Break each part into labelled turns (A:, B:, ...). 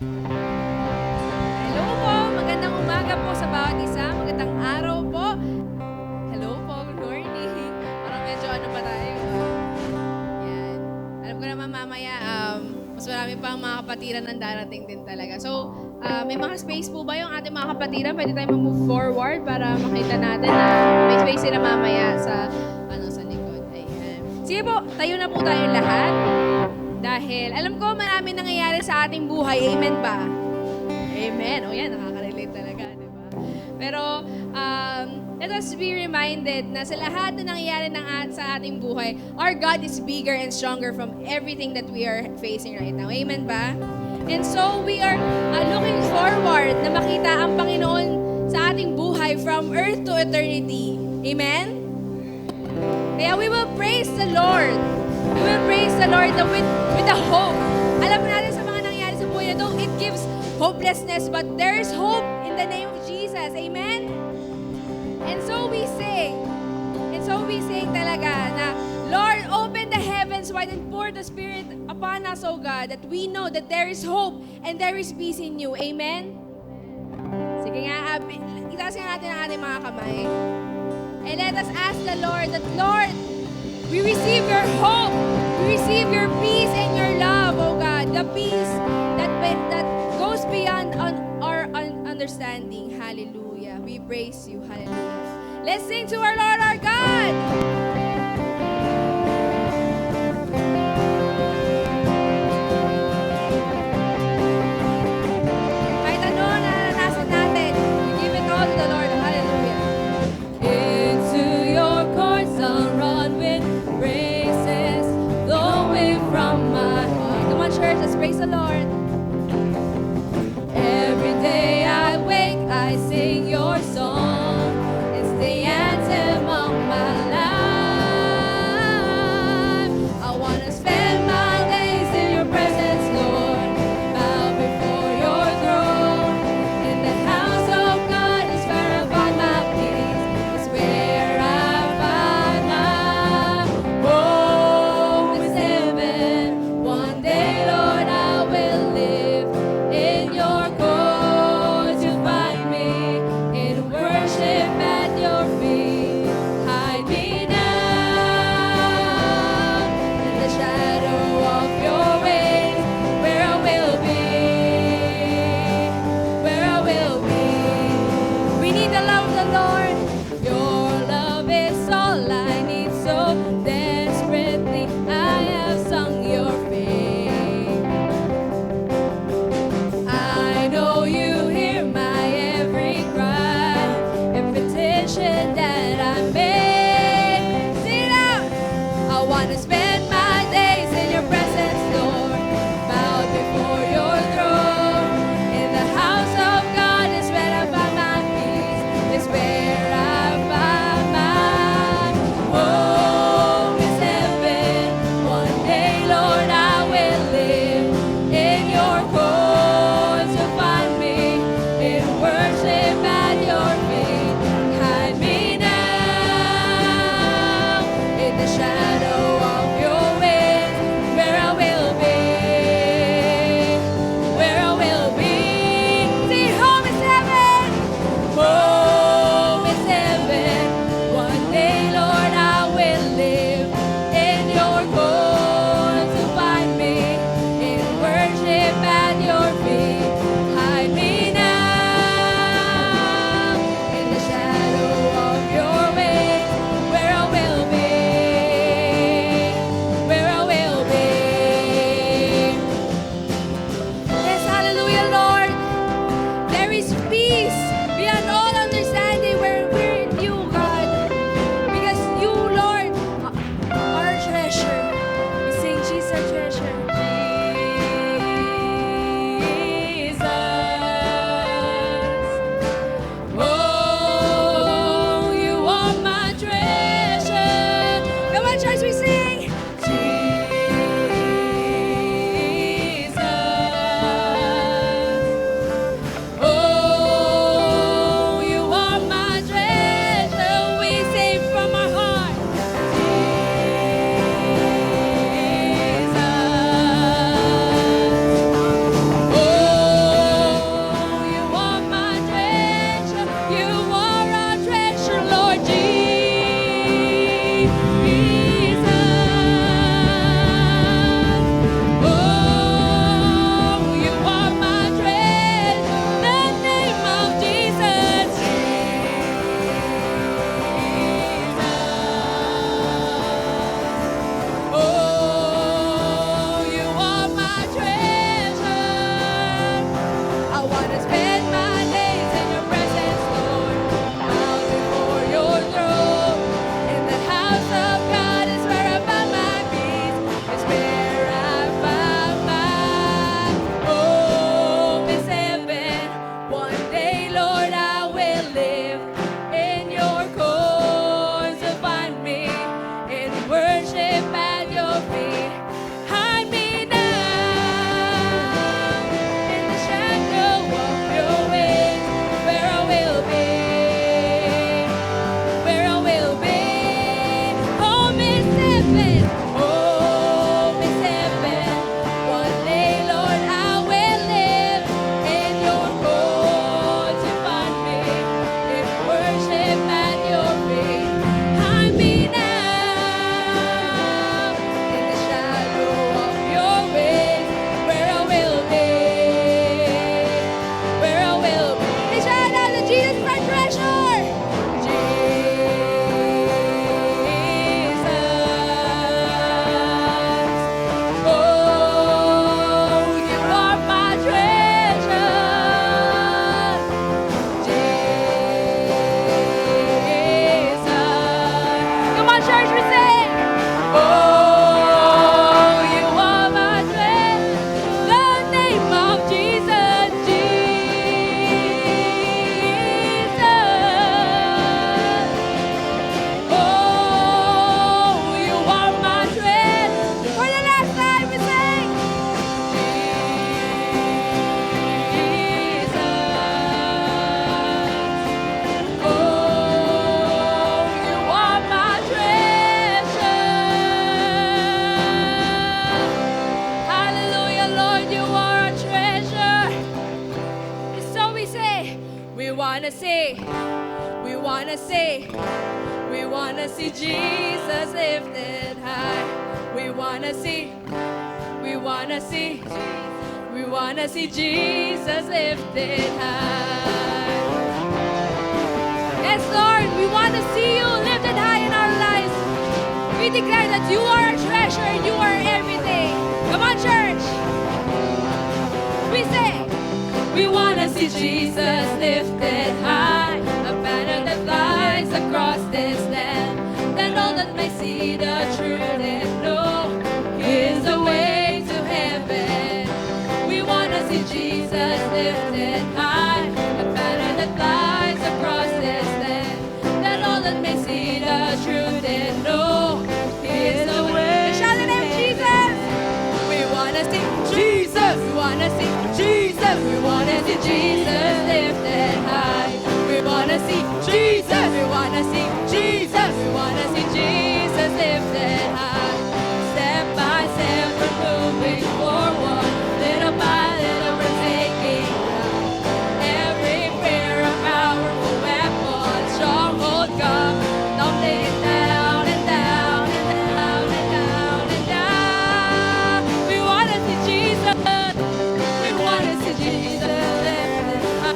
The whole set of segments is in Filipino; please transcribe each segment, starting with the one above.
A: Hello po, magandang umaga po sa bawat isa. Magandang araw po. Hello po, good morning. Parang medyo ano pa tayo. Yan. Alam ko naman mamaya, mas marami pang mga kapatiran ng darating din talaga. So, may mga space po ba yung ating mga kapatiran? Pwede tayo mag-move forward para makita natin na may space sila mamaya sa likod. Ayan. Sige po, tayo na po tayong lahat. Dahil alam ko marami nangyayari sa ating buhay. Amen ba? Amen. O yan, nakaka-relate talaga, di ba? Pero, let us be reminded na sa lahat na nangyayari sa ating buhay, our God is bigger and stronger from everything that we are facing right now. Amen ba? And so, we are looking forward na makita ang Panginoon sa ating buhay from earth to eternity. Amen? Kaya we will praise the Lord. We will praise the Lord with the hope. Alam mo natin sa mga nangyayari sa buhay na ito, it gives hopelessness, but there is hope in the name of Jesus. Amen? And so we sing. And so we sing talaga na, Lord, open the heavens wide and pour the Spirit upon us, O God, that we know that there is hope and there is peace in you. Amen? Sige nga, itaas nga natin ang ating mga kamay. And let us ask the Lord that, Lord, we receive your hope. We receive your peace and your love, O God. The peace that goes beyond our understanding. Hallelujah. We praise you. Hallelujah. Let's sing to our Lord, our God. Kahit ano na naranasan natin, we give it all to the Lord. Hallelujah. Into your courts I'll run with praises flowing from my heart. Come on, church, let's praise the Lord. Every day I wake, I sing your song. It's the anthem of my life. I want to spend my days in your presence, Lord. Bow before your throne. In the house of God is where I find my peace. It's where I find my home is heaven. One day, Lord, I will live wanna see, we wanna see, we wanna see Jesus lifted high. We wanna see, we wanna see, we wanna see Jesus lifted high. Yes, Lord, we wanna see you lifted high in our lives. We declare that you are our treasure and you are everything. Come on, church. We say, we wanna see Jesus lifted high, a banner that flies across this land, that all that may see the truth and know is the way to heaven. We wanna see Jesus lifted high, a banner that flies across this land, that all that may see the truth and know is the way. Shout the name Jesus. We wanna see Jesus. We wanna see Jesus. We wanna see Jesus lifted high. We wanna see Jesus. We wanna see Jesus. We wanna see Jesus lifted high. Step by step we're moving forward, little by little we're taking down every fear, a powerful weapon, stronghold come, tumbling it down and down and down and down and down. We wanna see Jesus. We wanna see Jesus lifted high, a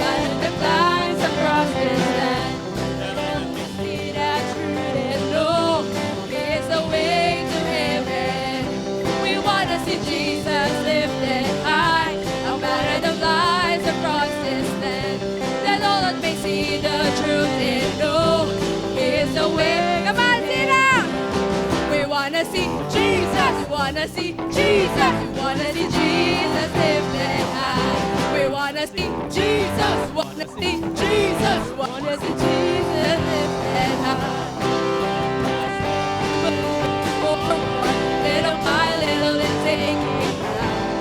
A: banner that flies across this land. See that truth and know is the way to heaven. We wanna see Jesus lifted high, a banner that flies across this land, that all that may see the truth and know is the way. Come on, sing out! We wanna see Jesus. We wanna see Jesus. We wanna see Jesus lifted high. We wanna see Jesus. We wanna see Jesus. We wanna see Jesus lifted high. Little by little it's taking down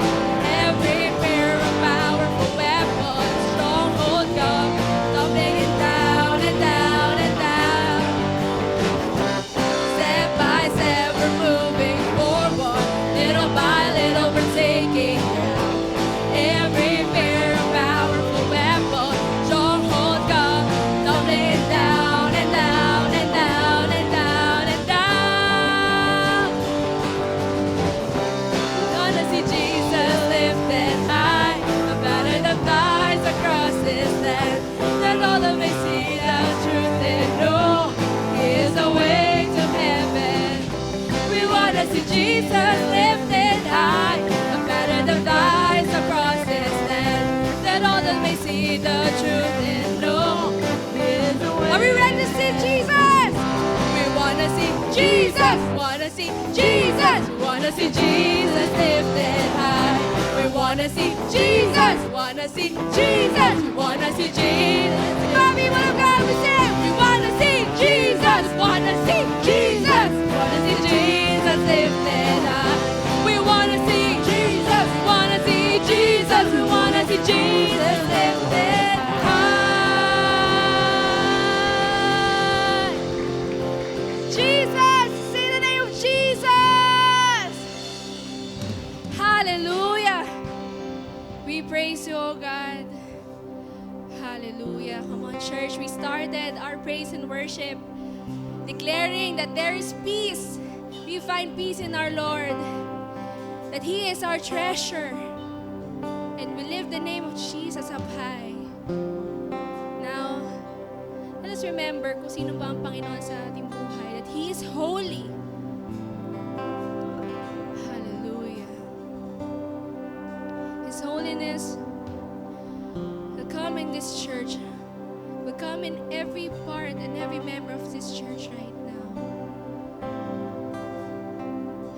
A: every fear, a powerful weapon, stronghold come, tumbling it down and down and down. Step by step we're moving forward, little by little we're taking down every fear, a powerful weapon, stronghold come, tumbling it down and down and down and down and down. Gonna see Jesus lifted high, a banner that flies across this land, that all that may see the truth and know is the way to heaven. We wanna see Jesus lifted high, a banner that flies across this land, that all that may see the truth and know is the way. Are we ready to see Jesus? We wanna see Jesus. Wanna see Jesus. We wanna see Jesus lifted high. We wanna see Jesus. Wanna see Jesus. We wanna see Jesus. Mommy, what I'm glad we say. We wanna see Jesus. Wanna see Jesus. Wanna see Jesus lifted high. We wanna see Jesus. Wanna see Jesus. We wanna see Jesus lifted high. Jesus, say the name of Jesus. Hallelujah. We praise you, oh God. Hallelujah. Come on, church. We started our praise and worship declaring that there is peace. We find peace in our Lord. That He is our treasure. And we lift the name of Jesus up high. Now, let us remember kung sino ba ang Panginoon sa ating buhay. That He is holy. Hallelujah. His holiness will come in this church. Will come in every part and every member of this church right now.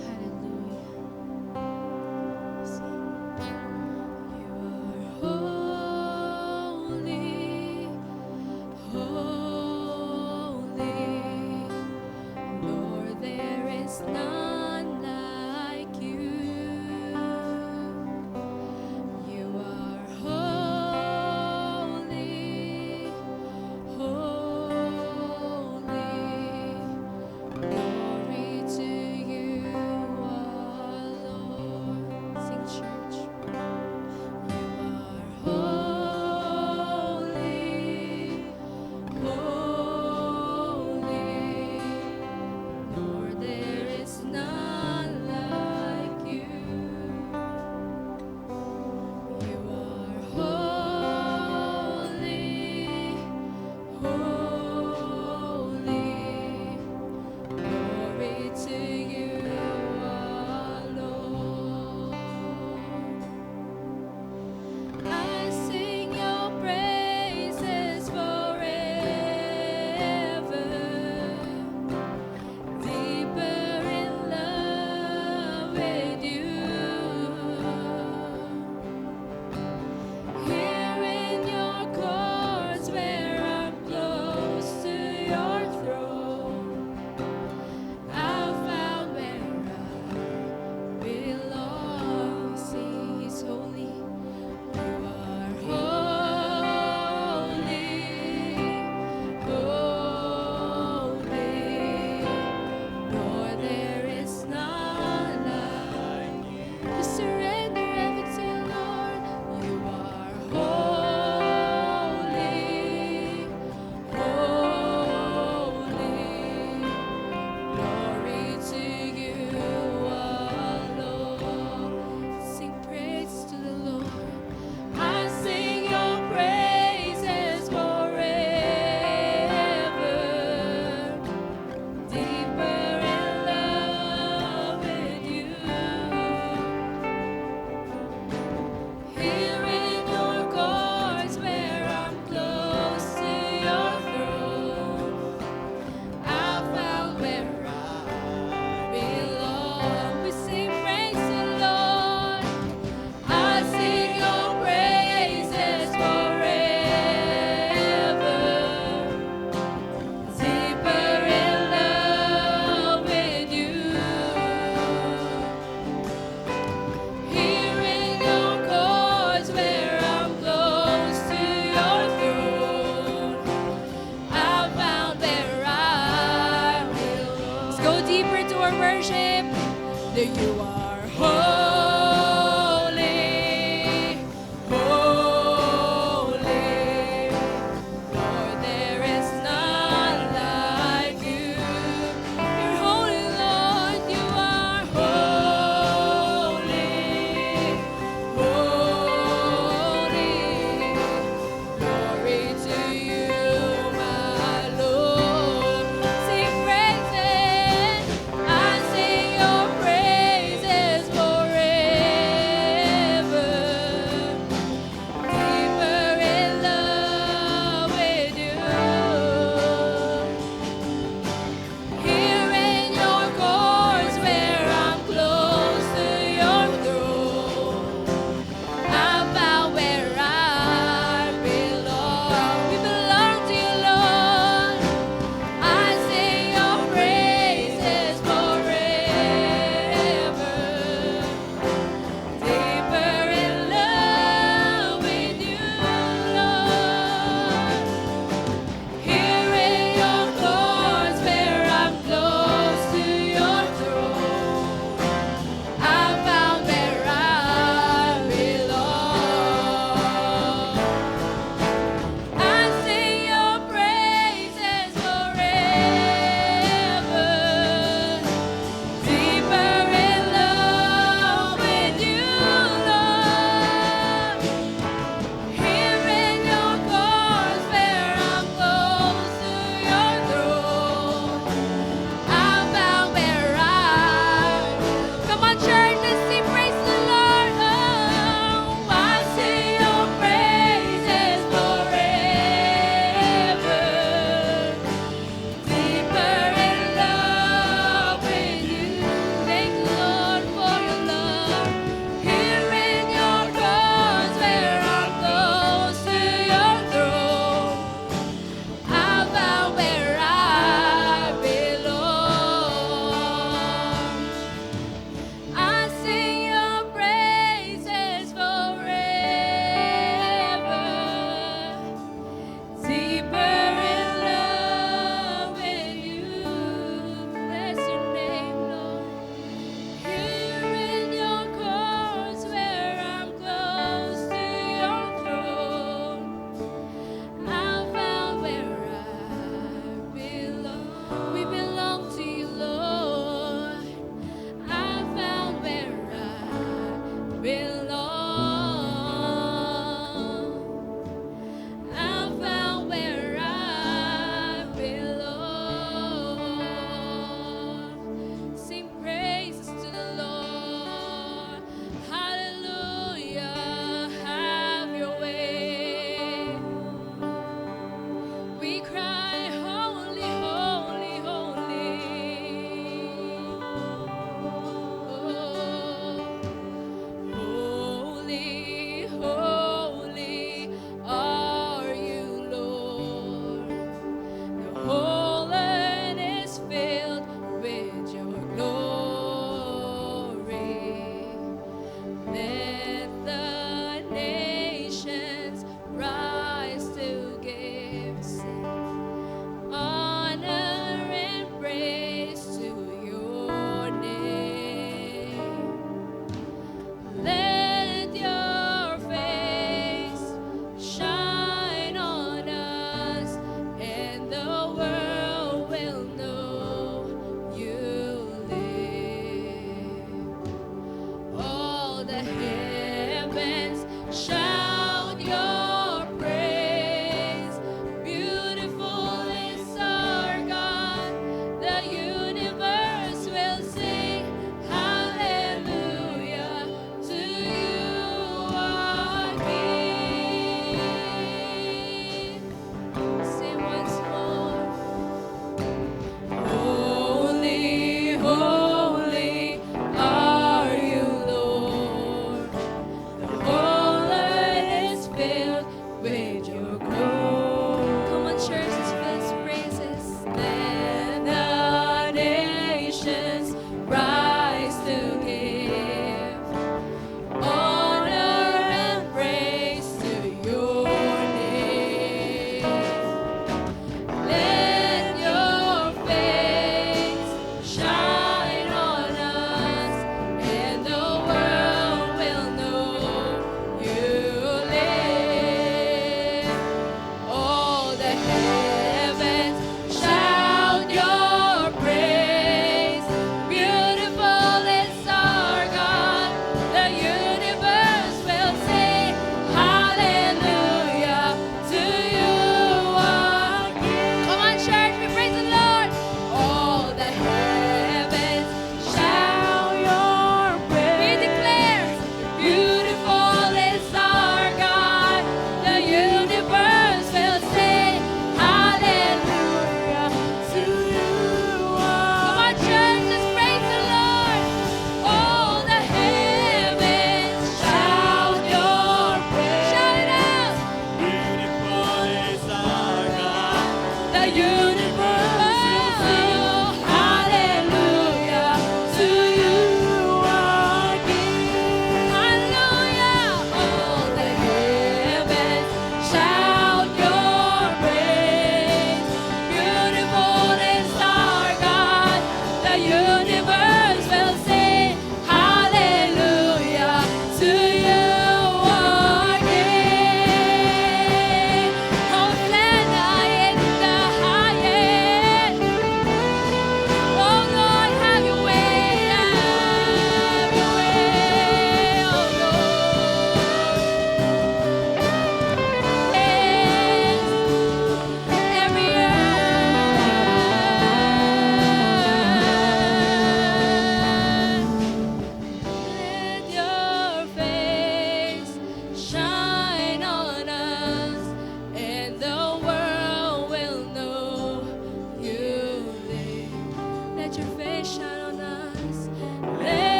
A: Hallelujah. You are holy, holy. Lord, there is none like you. You are holy, holy.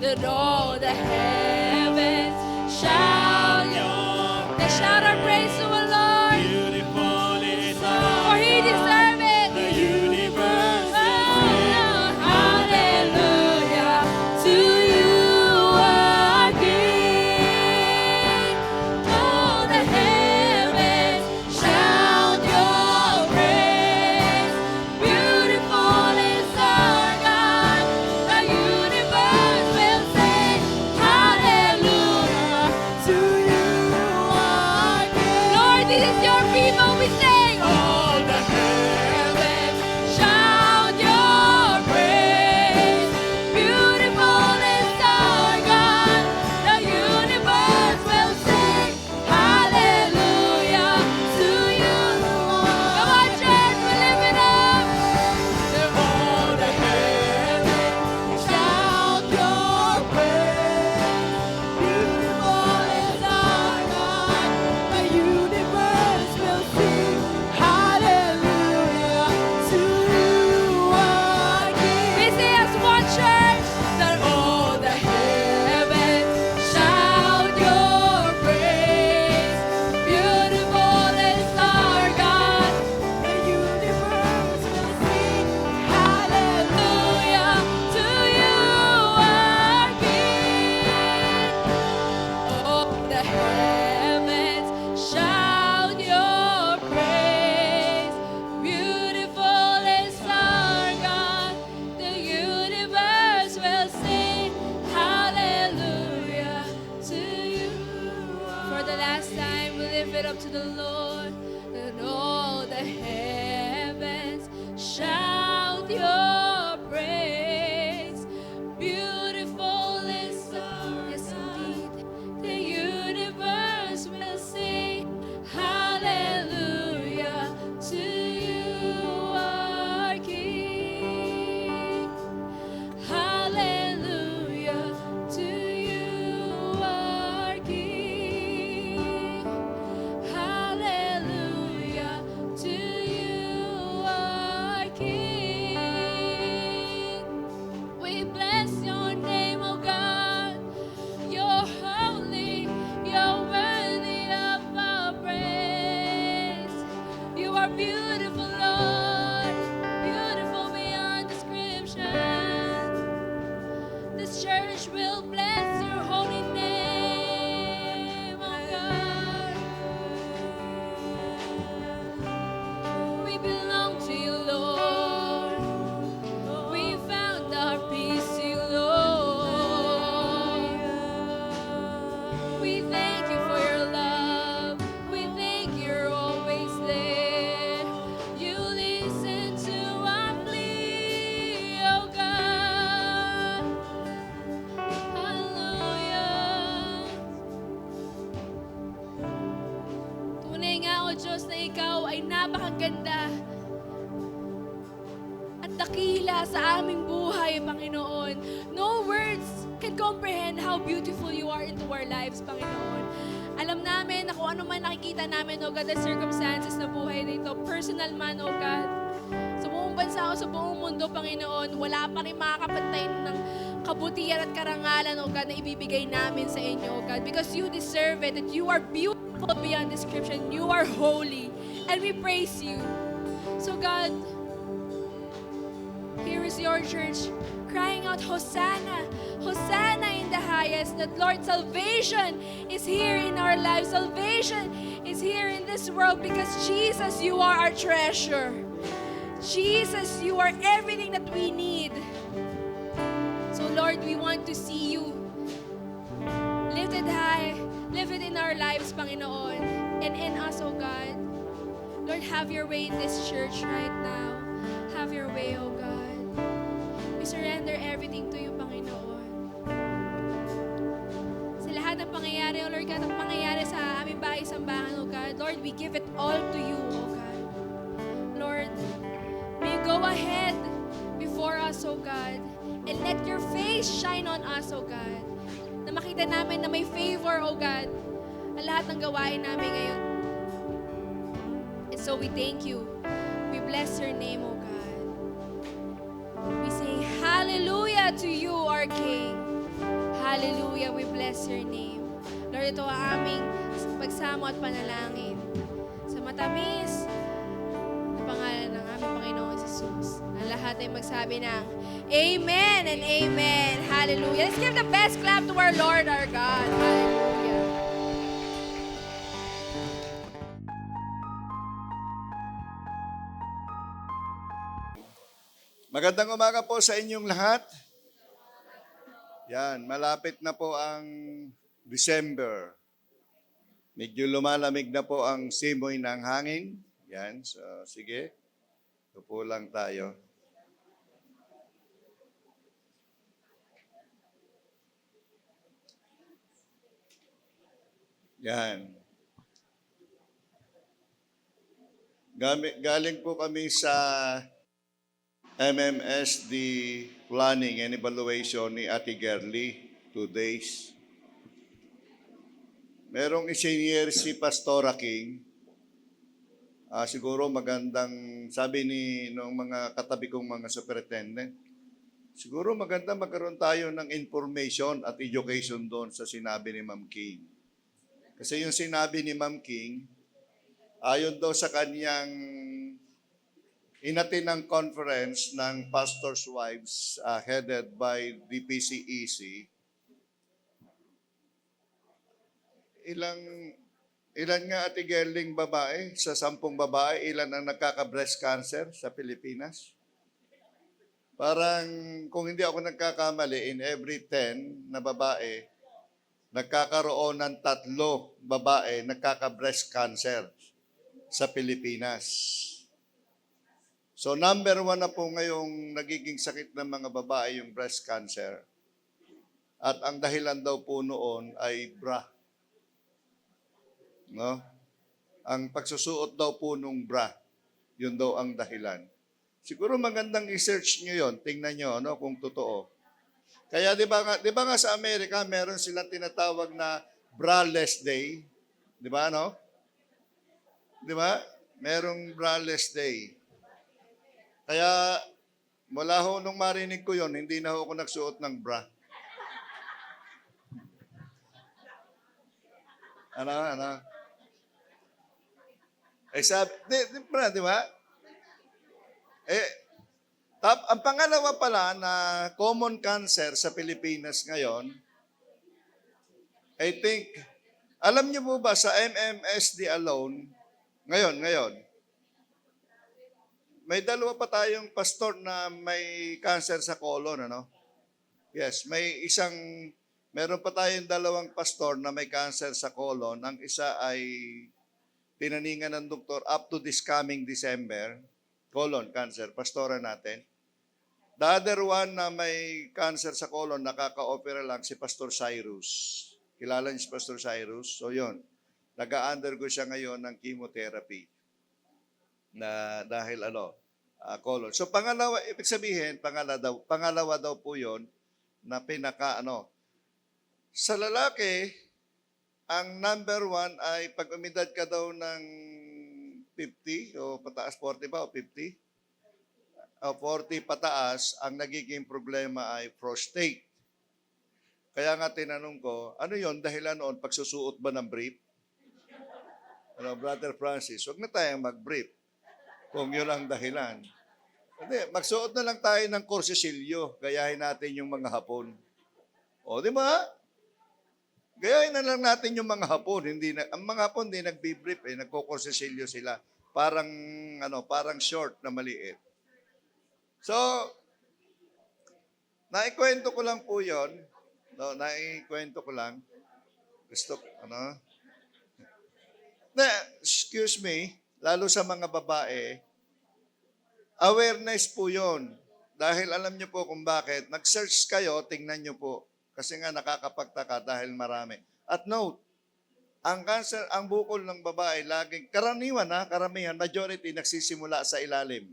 A: that all the heavens shout your. Let's shout our praise to the Lord.
B: Beautiful is our
A: For He deserves it.
B: the universe.
A: Hallelujah to you, our King. All the heavens shout your praise. Beautiful is our God. The universe will sing hallelujah to you, our King. Lord, this is your people. We sing.
B: All the
A: Heavens shout your praise. Beautiful is our God. The universe will sing hallelujah to you. Come on, church, we lift it up.
B: all the heavens
A: Shout your praise. Beautiful is our God. The universe will sing hallelujah to you, our King. We say as one church that all the heavens shout your praise. Beautiful is our God. The universe will sing hallelujah to you, our King. Oh, the heavens shout your praise. Beautiful is our God. The universe will sing hallelujah to you. For the last time, we lift it up to the Lord. And all the heavens shout your praise. Beautiful is our yes, indeed. The universe will sing hallelujah to you, our King. Hallelujah to you, our King. Hallelujah to you, our King. We bless your name, O God. You're holy, you're worthy of our praise. You are beautiful, Lord, beautiful beyond description. This church will bless your holy name, O God. We belong to you, Lord. We found our peace in you, Lord. We thank you for your love. We thank you're always there. You listen to our plea, oh God. Hallelujah. Tunay nga, O Diyos, na Ikaw ay napakaganda at dakila sa aming buhay, Panginoon. No words can comprehend how beautiful you are into our lives, Panginoon. Alam namin na kung ano man nakikita namin, O God, the circumstances na buhay nito, personal man, O God, sa buong bansa o sa buong mundo, Panginoon, wala pa rin makakapantay ng kabutihan at karangalan, O God, na ibibigay namin sa inyo, O God, because you deserve it, that you are beautiful beyond description, you are holy, and we praise you. So God, here is your church crying out, Hosanna, Hosanna in the highest, that Lord, salvation is here in our lives. Salvation is here in this world because Jesus, you are our treasure. Jesus, you are everything that we need. So Lord, we want to see you lifted high, lifted in our lives, Panginoon, and in us, oh God. Lord, have your way in this church right now. Have your way, oh God. We surrender everything to you, Panginoon. Sa lahat ng pangyayari, oh Lord God, ang pangyayari sa aming bahay sambahan, oh God, Lord, we give it all to you, oh God. Lord, may you go ahead before us, oh God, and let your face shine on us, oh God. Na makita namin na may favor, oh God, ang lahat ng gawain namin ngayon. And so we thank you. We bless your name, oh God. We say hallelujah to you, our King. Hallelujah. We bless your name. Lord, ito ang aming pagsamo at panalangin. Sa matamis na pangalan ng aming Panginoong Jesus. Ang lahat ay magsabi ng Amen and Amen. Hallelujah. Let's give the best clap to our Lord, our God. Hallelujah.
C: Magandang umaga po sa inyong lahat. Yan, malapit na po ang December. Medyo lumalamig na po ang simoy ng hangin. Yan, so sige. Upo lang tayo. Yan. Galing po kami sa MMSD Planning and Evaluation ni Ate Gerly, 2 days. Merong isinyer si Pastora King. Siguro magandang, sabi ni noong mga katabi kong mga superintendent, siguro maganda magkaroon tayo ng information at education doon sa sinabi ni Ma'am King. Kasi yung sinabi ni Ma'am King, ayon daw sa kanyang inatin conference ng Pastors' Wives headed by DPCEC, ilan nga Ate Gerling babae, sa 10 babae, ilan ang nagkaka-breast cancer sa Pilipinas? Parang kung hindi ako nagkakamali, in every 10 na babae, nagkakaroon ng 3 babae nagkaka-breast cancer sa Pilipinas. So number 1 na po ngayong nagiging sakit ng mga babae yung breast cancer. At ang dahilan daw po noon ay bra. No? Ang pagsusuot daw po nung bra, yun daw ang dahilan. Siguro magandang i-search nyo yun, tingnan nyo kung totoo. Kaya di ba nga sa Amerika, meron silang tinatawag na braless day. Di ba, no? Di ba? Merong braless day. Kaya, mula ho nung marinig ko yon, hindi na ho ako nagsuot ng bra. Ano? Sabi, di ba? Ang pangalawa pala na common cancer sa Pilipinas ngayon, I think, alam niyo po ba sa MMSD alone, ngayon, may 2 pa tayong pastor na may cancer sa colon, ano? Yes, meron pa tayong 2 pastor na may cancer sa colon. Ang isa ay tinaningan ng doktor up to this coming December, colon cancer, pastora natin. The other one na may cancer sa colon, nakaka-opera lang si Pastor Cyrus. Kilala niyo si Pastor Cyrus? So yun, nag-undergo siya ngayon ng chemotherapy na dahil colon. So pangalawa, ibig sabihin, pangalawa daw po yun na sa lalaki, ang number 1 ay pag umidad ka daw ng 50 o pataas, 40 ba o 50? O 40 pataas, ang nagiging problema ay prostate. Kaya nga tinanong ko, ano yon dahilan noon, pagsusuot ba ng brief? Brother Francis, huwag na tayong mag-brief kung yun ang dahilan. Hindi, magsuot na lang tayo ng kursisilyo, gayahin natin yung mga Hapon. O, di ba? Gayahin na lang natin yung mga Hapon. Ang mga Hapon hindi nagbibrief, nagkukursisilyo sila. Parang short na maliit. So, naikwento ko lang po yun. Naikwento ko lang. Excuse me, lalo sa mga babae, awareness po yun. Dahil alam nyo po kung bakit. Nag-search kayo, tingnan nyo po. Kasi nga nakakapagtaka dahil marami. At note, ang cancer, ang bukol ng babae, karamihan, majority, nagsisimula sa ilalim.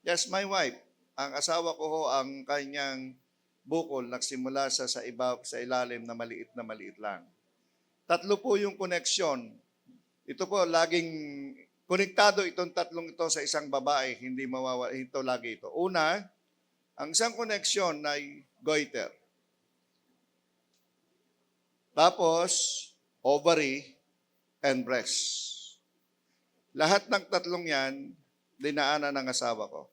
C: Yes, my wife. Ang asawa ko ho, ang kanyang bukol, nagsimula sa ilalim na maliit lang. 3 po yung connection. Ito po, laging konektado itong 3 ito sa isang babae, hindi mawawala. Ito lagi ito. Una, ang isang connection ay goiter. Tapos, ovary and breast. Lahat ng tatlong yan, dinaanan ng asawa ko.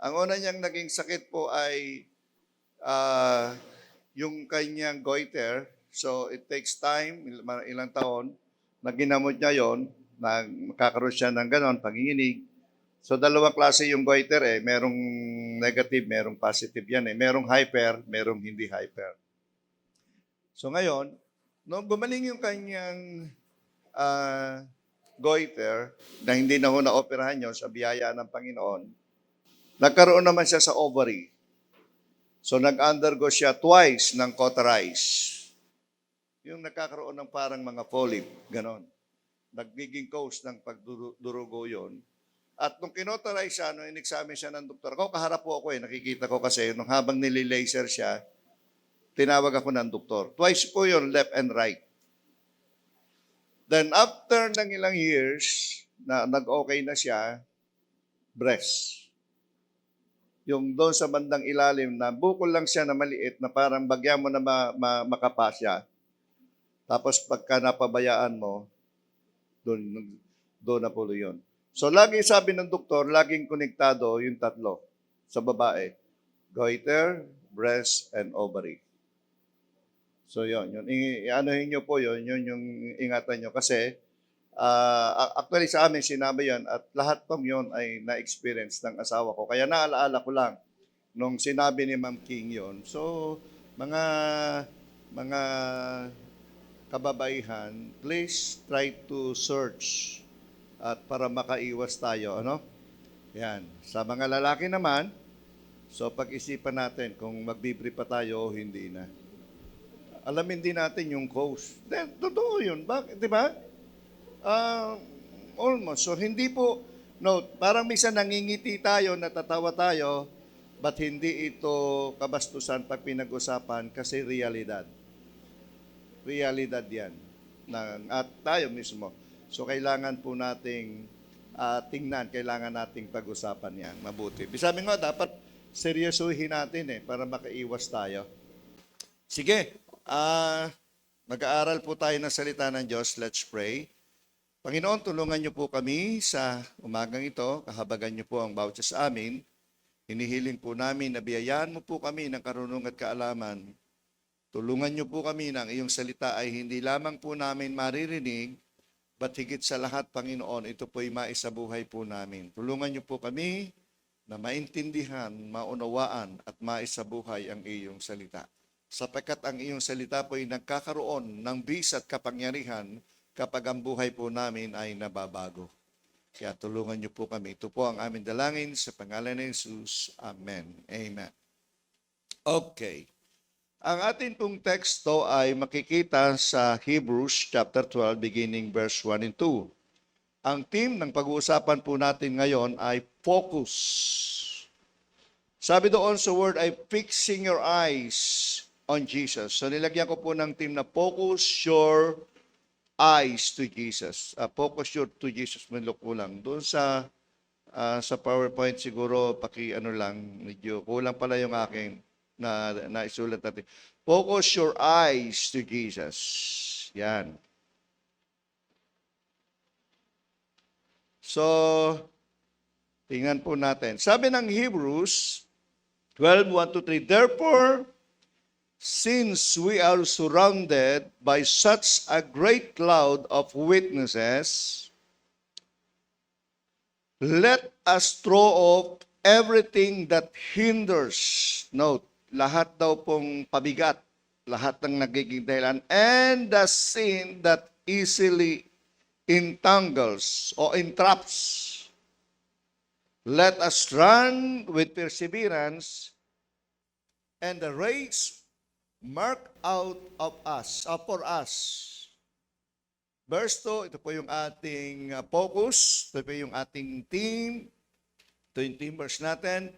C: Ang una niyang naging sakit po ay yung kanyang goiter. So, it takes time, ilang taon, na ginamot niya yon, magkakaroon siya ng ganon, panginginig. So, dalawang klase yung goiter eh. Merong negative, merong positive yan eh. Merong hyper, merong hindi hyper. So, ngayon, nung gumaling yung kanyang goiter, na hindi na ho na-operahan yun sa biyaya ng Panginoon, nagkaroon naman siya sa ovary. So, nag-undergo siya twice ng cauterize. Yung nagkakaroon ng parang mga polyp, ganon. Nagiging cause ng pagdurugo yon. At nung kinauterize siya, nung in-examine siya ng doktor, ako kaharap po ako eh, nakikita ko kasi nung habang nililaser siya, tinawag ako ng doktor. Twice po yon, left and right. Then after ng ilang years, na nag-okay na siya, breast. Yung doon sa bandang ilalim na bukol lang siya na maliit na parang bagyan mo na makapa siya. Tapos pagka napabayaan mo, doon na po yun. So lagi sabi ng doktor, laging konektado yung tatlo sa babae. Goiter, breast, and ovary. So yun. Anohin nyo po yun yung ingatan nyo. Kasi actually sa amin sinabi yan at lahat pong yun ay na-experience ng asawa ko. Kaya naalaala ko lang nung sinabi ni Ma'am King yun. So mga kababaihan, please try to search at para makaiwas tayo, ano? Yan. Sa mga lalaki naman, so pag-isipan natin kung magbibrief pa tayo o hindi na. Alamin din natin yung cause. Then, totoo yun. Bakit, di ba? Almost. So, hindi po, no, parang minsan nangingiti tayo, natatawa tayo, but hindi ito kabastusan pag pinag-usapan kasi realidad. Realidad yan. At tayo mismo. So, kailangan po nating tingnan, kailangan nating pag-usapan yan. Mabuti. Sabi nga, dapat seryosuhin natin para makaiwas tayo. Sige, mag-aaral po tayo ng salita ng Diyos. Let's pray. Panginoon, tulungan niyo po kami sa umagang ito. Kahabagan niyo po ang bawat sa amin. Hinihiling po namin na biyayaan mo po kami ng karunungan at kaalaman. Tulungan niyo po kami ng iyong salita ay hindi lamang po namin maririnig, but higit sa lahat, Panginoon, ito po'y maisabuhay po namin. Tulungan niyo po kami na maintindihan, maunawaan at maisabuhay ang iyong salita. Sapagkat ang iyong salita po'y nagkakaroon ng bis at kapangyarihan kapag ang buhay po namin ay nababago. Kaya tulungan niyo po kami. Ito po ang aming dalangin sa pangalan ni Jesus. Amen. Amen. Okay. Ang atin pong teksto ay makikita sa Hebrews chapter 12 beginning verse 1 and 2. Ang theme ng pag-uusapan po natin ngayon ay focus. Sabi doon sa word ay fixing your eyes on Jesus. So nilagyan ko po ng theme na focus your eyes to Jesus. Focus your to Jesus. Manlok ko lang. Doon sa PowerPoint siguro medyo kulang pala yung aking na isulat natin. Focus your eyes to Jesus. Yan. So, tingnan po natin. Sabi ng Hebrews 12:1-3, therefore, since we are surrounded by such a great cloud of witnesses, let us throw off everything that hinders. Note, lahat daw pong pabigat, lahat ng nagiging dahilan, and the sin that easily entangles or entraps. Let us run with perseverance and the race marked out of us, for us. Verse 2, ito po yung ating focus, ito po yung ating theme. Ito yung theme verse natin.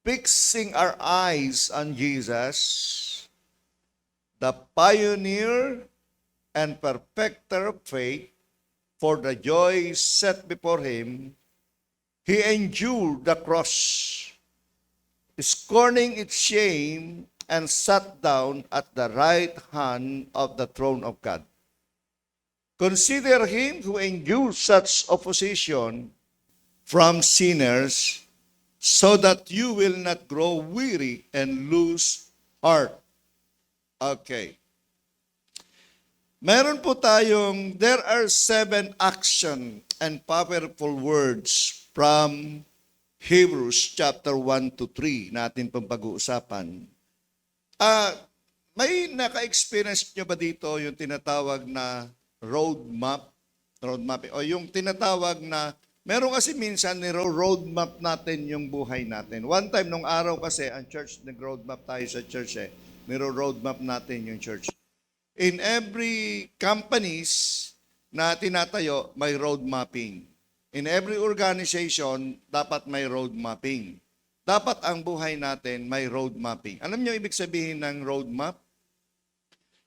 C: Fixing our eyes on Jesus, the pioneer and perfecter of faith, for the joy set before him, he endured the cross, scorning its shame, and sat down at the right hand of the throne of God. Consider him who endures such opposition from sinners, so that you will not grow weary and lose heart. Okay. Meron po tayong, there are 7 action and powerful words from Hebrews chapter 1 to 3 natin pong pag-uusapan. May naka-experience nyo ba dito yung tinatawag na roadmap o yung tinatawag na meron kasi minsan niro-roadmap natin yung buhay natin. One time nung araw kasi ang church, nag-roadmap tayo sa church niro-roadmap natin yung church. In every companies na tinatayo, may road mapping. In every organization, dapat may road mapping. Dapat ang buhay natin may road mapping. Alam niyo ibig sabihin ng road map?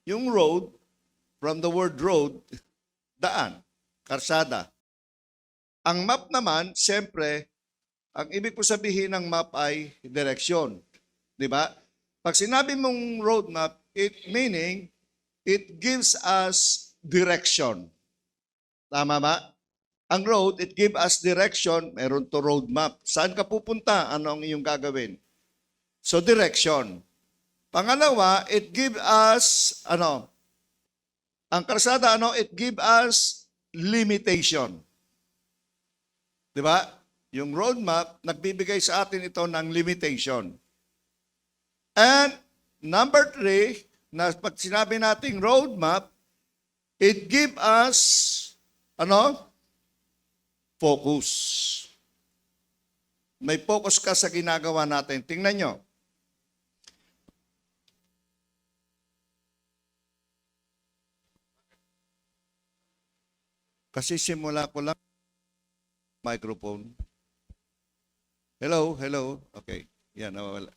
C: Yung road, from the word road, daan, karsada. Ang map naman, siyempre, ang ibig po sabihin ng map ay direksyon. Di ba? Pag sinabi mong road map, meaning, it gives us direction. Tama ba? Ang road, it gives us direction. Meron to road map. Saan ka pupunta? Ano ang iyong gagawin? So, direction. Pangalawa, it gives us, ang karsada, it gives us limitation. Di ba? Yung road map, nagbibigay sa atin ito ng limitation. And number 3, na pag sinabi nating roadmap, it give us, focus. May focus ka sa ginagawa natin. Tingnan nyo. Kasi simula ko lang microphone. Hello. Okay. Yan, nawawala.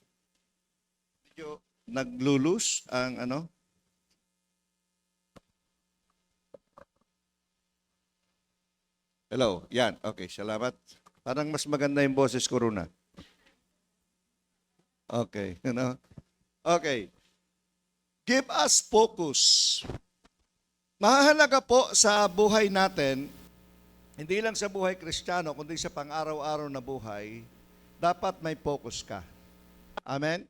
C: Medyo naglulus ang Hello, yan. Okay, salamat. Parang mas maganda yung boses ko rin. Okay, Okay. Give us focus. Mahalaga po sa buhay natin, hindi lang sa buhay Kristiyano, kundi sa pang-araw-araw na buhay, dapat may focus ka. Amen?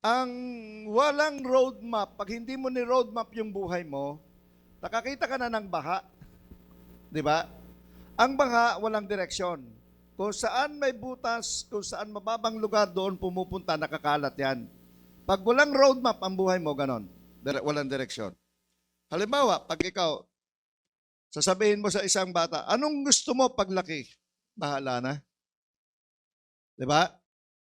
C: Ang walang roadmap, pag hindi mo ni roadmap yung buhay mo, nakakita ka na ng baha. Di ba? Ang baha, walang direksyon. Kung saan may butas, kung saan mababang lugar doon pumupunta, nakakalat yan. Pag walang roadmap ang buhay mo, ganon. Walang direksyon. Halimbawa, pag ikaw, sasabihin mo sa isang bata, anong gusto mo paglaki? Bahala na. Di ba?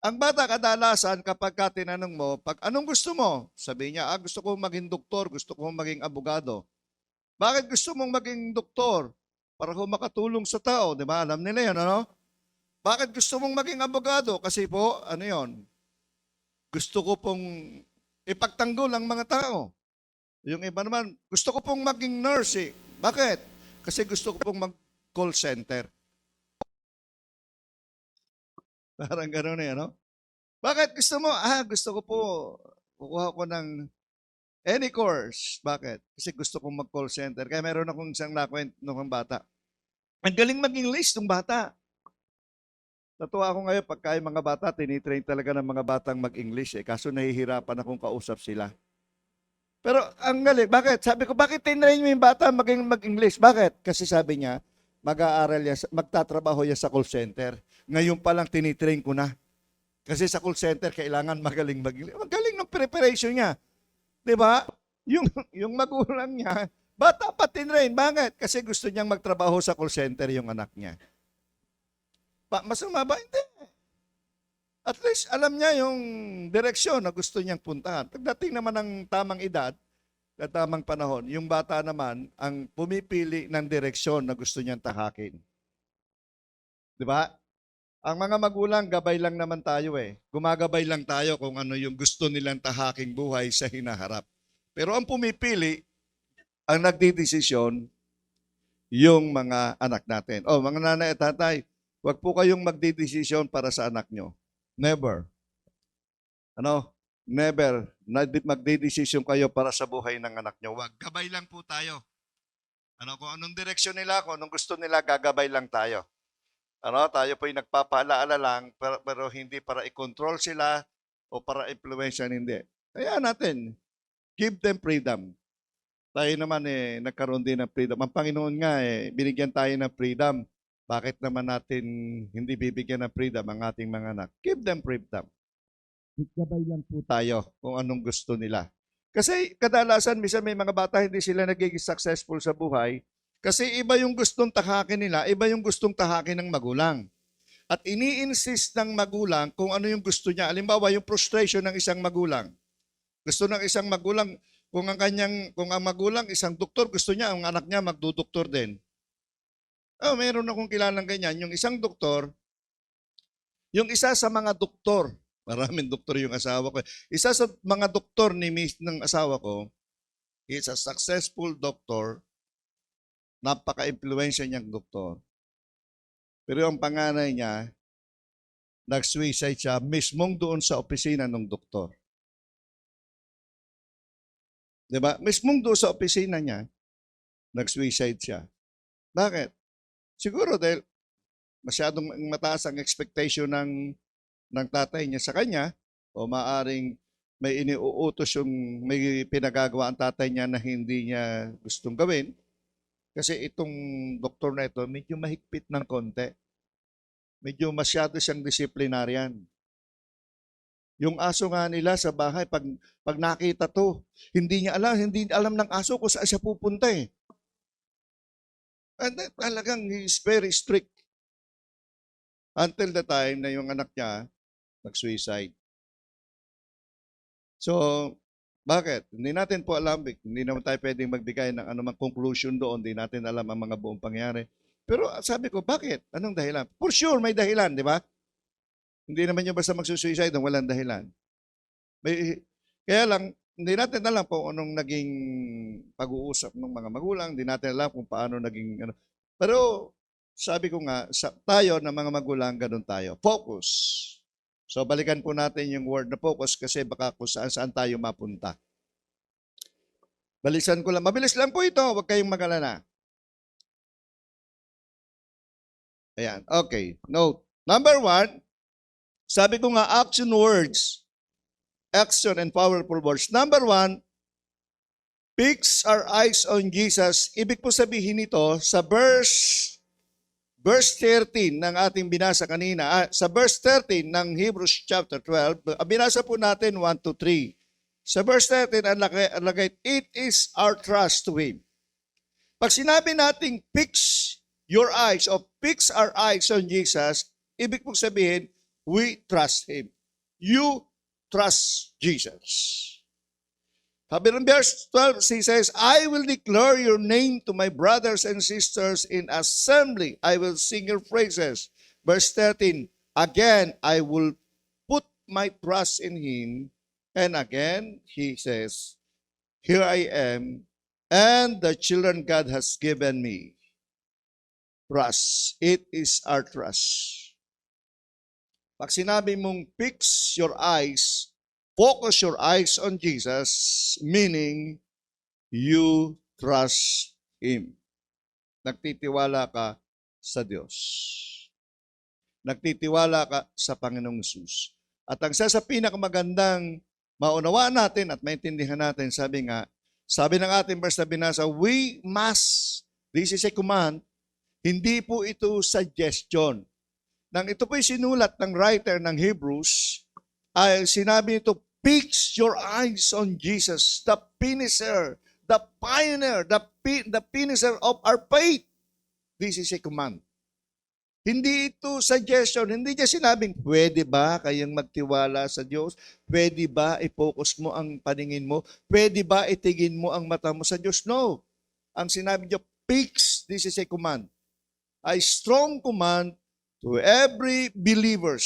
C: Ang bata kadalasan kapag tinanong mo, pag anong gusto mo? Sabi niya, gusto ko maging doktor, gusto ko maging abogado. Bakit gusto mong maging doktor? Para ko makatulong sa tao, di ba? Alam nila yun, Bakit gusto mong maging abogado? Kasi po, gusto ko pong ipagtanggol ang mga tao. Yung iba naman, gusto ko pong maging nurse. Bakit? Kasi gusto ko pong mag-call center. Parang gano'n Bakit gusto mo? Gusto ko po, kukuha ko ng any course. Bakit? Kasi gusto kong mag-call center. Kaya meron akong isang nakwento ng bata. Ang galing mag-English ng bata. Natuwa ako ngayon pagka yung mga bata, tinitrain talaga ng mga batang mag-English Kaso nahihirapan akong kausap sila. Pero ang galing. Bakit? Sabi ko, bakit tinrain mo yung bata mag-English? Bakit? Kasi sabi niya, mag-aaral yan, magtatrabaho yan sa call center. Ngayon pa lang tinitrain ko na. Kasi sa call center, kailangan magaling mag-English. Magaling ng preparation niya. Di ba? Yung magulang niya, bata pa tinrain. Bakit? Kasi gusto niyang magtrabaho sa call center yung anak niya. Masama ba? Hindi. At least alam niya yung direksyon na gusto niyang puntahan. Pagdating naman ng tamang edad, at tamang panahon, yung bata naman ang pumipili ng direksyon na gusto niyang tahakin. Di ba? Ang mga magulang, gabay lang naman tayo Gumagabay lang tayo kung ano yung gusto nilang tahaking buhay sa hinaharap. Pero ang pumipili, ang nagdidesisyon, yung mga anak natin. Mga nanay at tatay, huwag po kayong magdidesisyon para sa anak nyo. Never. never magdedesisyon kayo para sa buhay ng anak nyo. Wag, gabay lang po tayo. Kung anong direksyon nila, kung anong gusto nila, gagabay lang tayo. Tayo po'y nagpapaalaala lang, pero hindi para i-control sila o para influensyan, hindi. Kaya natin, give them freedom. Tayo naman nagkaroon din ng freedom. Ang Panginoon nga binigyan tayo ng freedom. Bakit naman natin hindi bibigyan ng freedom ang ating mga anak? Give them freedom. Gabay lang po tayo kung anong gusto nila. Kasi kadalasan, minsan may mga bata hindi sila nagiging successful sa buhay kasi iba yung gustong tahakin nila, iba yung gustong tahakin ng magulang. At ini-insist ng magulang kung ano yung gusto niya. Halimbawa, yung frustration ng isang magulang. Gusto ng isang magulang, kung ang magulang isang doktor, gusto niya ang anak niya magdudoktor din. Meron akong kilalang ganyan. Yung isang doktor, yung isa sa mga doktor, maraming doktor yung asawa ko. Isa sa mga doktor ng asawa ko, is a successful doctor, napaka-impluensya niyang doktor. Pero ang panganay niya, nag-suicide siya mismong doon sa opisina ng doktor. Diba? Mismong doon sa opisina niya, nag-suicide siya. Bakit? Siguro dahil masyadong mataas ang expectation ng tatay niya sa kanya o maaring may iniuutos may pinagagawa ang tatay niya na hindi niya gustong gawin. Kasi itong doktor na ito, medyo mahigpit ng konti. Medyo masyado siyang disciplinarian. Yung aso nga nila sa bahay, pag nakita to, hindi alam ng aso kung saan siya pupunta eh. And talagang he's very strict. Until the time na yung anak niya nag-suicide. So, bakit? Hindi natin po alam. Hindi naman tayo pwedeng magbigay ng anumang conclusion doon. Hindi natin alam ang mga buong pangyari. Pero sabi ko, bakit? Anong dahilan? For sure, may dahilan, di ba? Hindi naman yung basta magsusuicide ng walang dahilan. Kaya lang, hindi natin alam kung anong naging pag-uusap ng mga magulang. Hindi natin alam kung paano naging ano. Pero sabi ko nga, tayo na mga magulang, ganun tayo. Focus. So balikan po natin yung word na focus kasi baka kung saan tayo mapunta. Balisan ko lang. Mabilis lang po ito. Huwag kayong mag-alala. Ayan. Okay. Note. Number 1, sabi ko nga action words. Action and powerful words. Number 1, fix our eyes on Jesus. Ibig po sabihin nito sa verse 13 ng ating binasa kanina, sa verse 13 ng Hebrews chapter 12, binasa po natin 1 to 3. Sa verse 13, ang lagay, it is our trust to Him. Pag sinabi nating fix your eyes o fix our eyes on Jesus, ibig po sabihin, we trust Him. You trust Jesus. Sabi ng verse 12, he says, I will declare your name to my brothers and sisters in assembly. I will sing your praises. Verse 13, again, I will put my trust in Him. And again, he says, here I am, and the children God has given me. Trust. It is our trust. Pag sinabi mong fix your eyes, focus your eyes on Jesus, meaning you trust Him. Nagtitiwala ka sa Diyos. Nagtitiwala ka sa Panginoong Hesus. At ang isa sa pinakamagandang maunawaan natin at maintindihan natin, sabi ng ating verse na binasa, we must, this is a command, hindi po ito suggestion. Nang ito po'y sinulat ng writer ng Hebrews, ay sinabi nito, fix your eyes on Jesus, the finisher, the pioneer, the finisher of our faith. This is a command. Hindi ito suggestion, hindi niya sinabing, pwede ba kayong magtiwala sa Diyos? Pwede ba i-focus mo ang paningin mo? Pwede ba itigin mo ang mata mo sa Diyos? No. Ang sinabi niya, fix, this is a command. A strong command to every believers.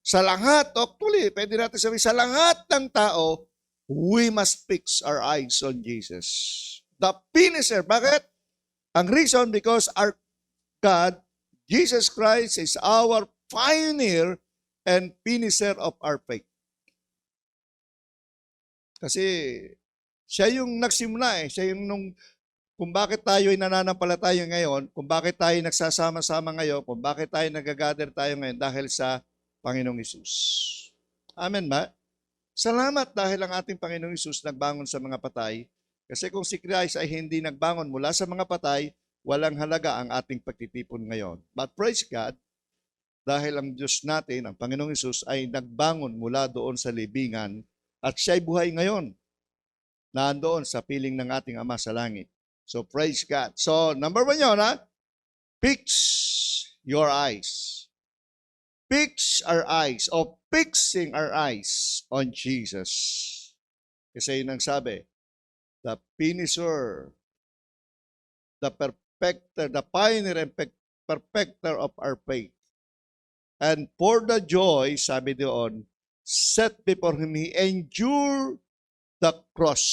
C: Sa lahat, actually, pwede natin sabihin, sa lahat ng tao, we must fix our eyes on Jesus. The finisher. Bakit? Ang reason, because our God, Jesus Christ, is our pioneer and finisher of our faith. Kasi siya yung nagsimula eh. Siya yung kung bakit tayo ay nananampalataya ngayon, kung bakit tayo nagsasama-sama ngayon, kung bakit tayo nagagather tayo ngayon dahil sa Panginoong Hesus. Amen ba? Salamat dahil ang ating Panginoong Hesus nagbangon sa mga patay. Kasi kung si Christ ay hindi nagbangon mula sa mga patay, walang halaga ang ating pagtitipon ngayon. But praise God, dahil ang Diyos natin, ang Panginoong Hesus, ay nagbangon mula doon sa libingan at siya'y buhay ngayon. Nandoon sa piling ng ating Ama sa langit. So praise God. So number 1 yun, ha? Fix your eyes. Fix our eyes o fixing our eyes on Jesus. Kasi yun ang sabi, the finisher, the perfecter, the pioneer and perfecter of our faith. And for the joy, sabi doon, set before him, he endured the cross.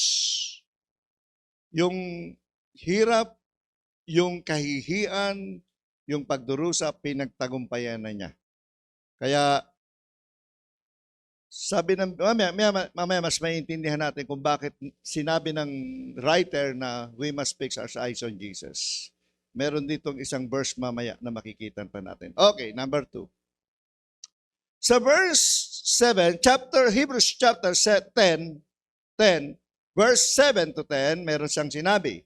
C: Yung hirap, yung kahihiyan, yung pagdurusa, pinagtagumpayan na niya. Kaya, sabi ng, mamaya mas maintindihan natin kung bakit sinabi ng writer na we must fix our eyes on Jesus. Meron ditong isang verse mamaya na makikita pa natin. Okay, number 2. Sa verse 7, Hebrews chapter 10, verse 7 to 10, meron siyang sinabi.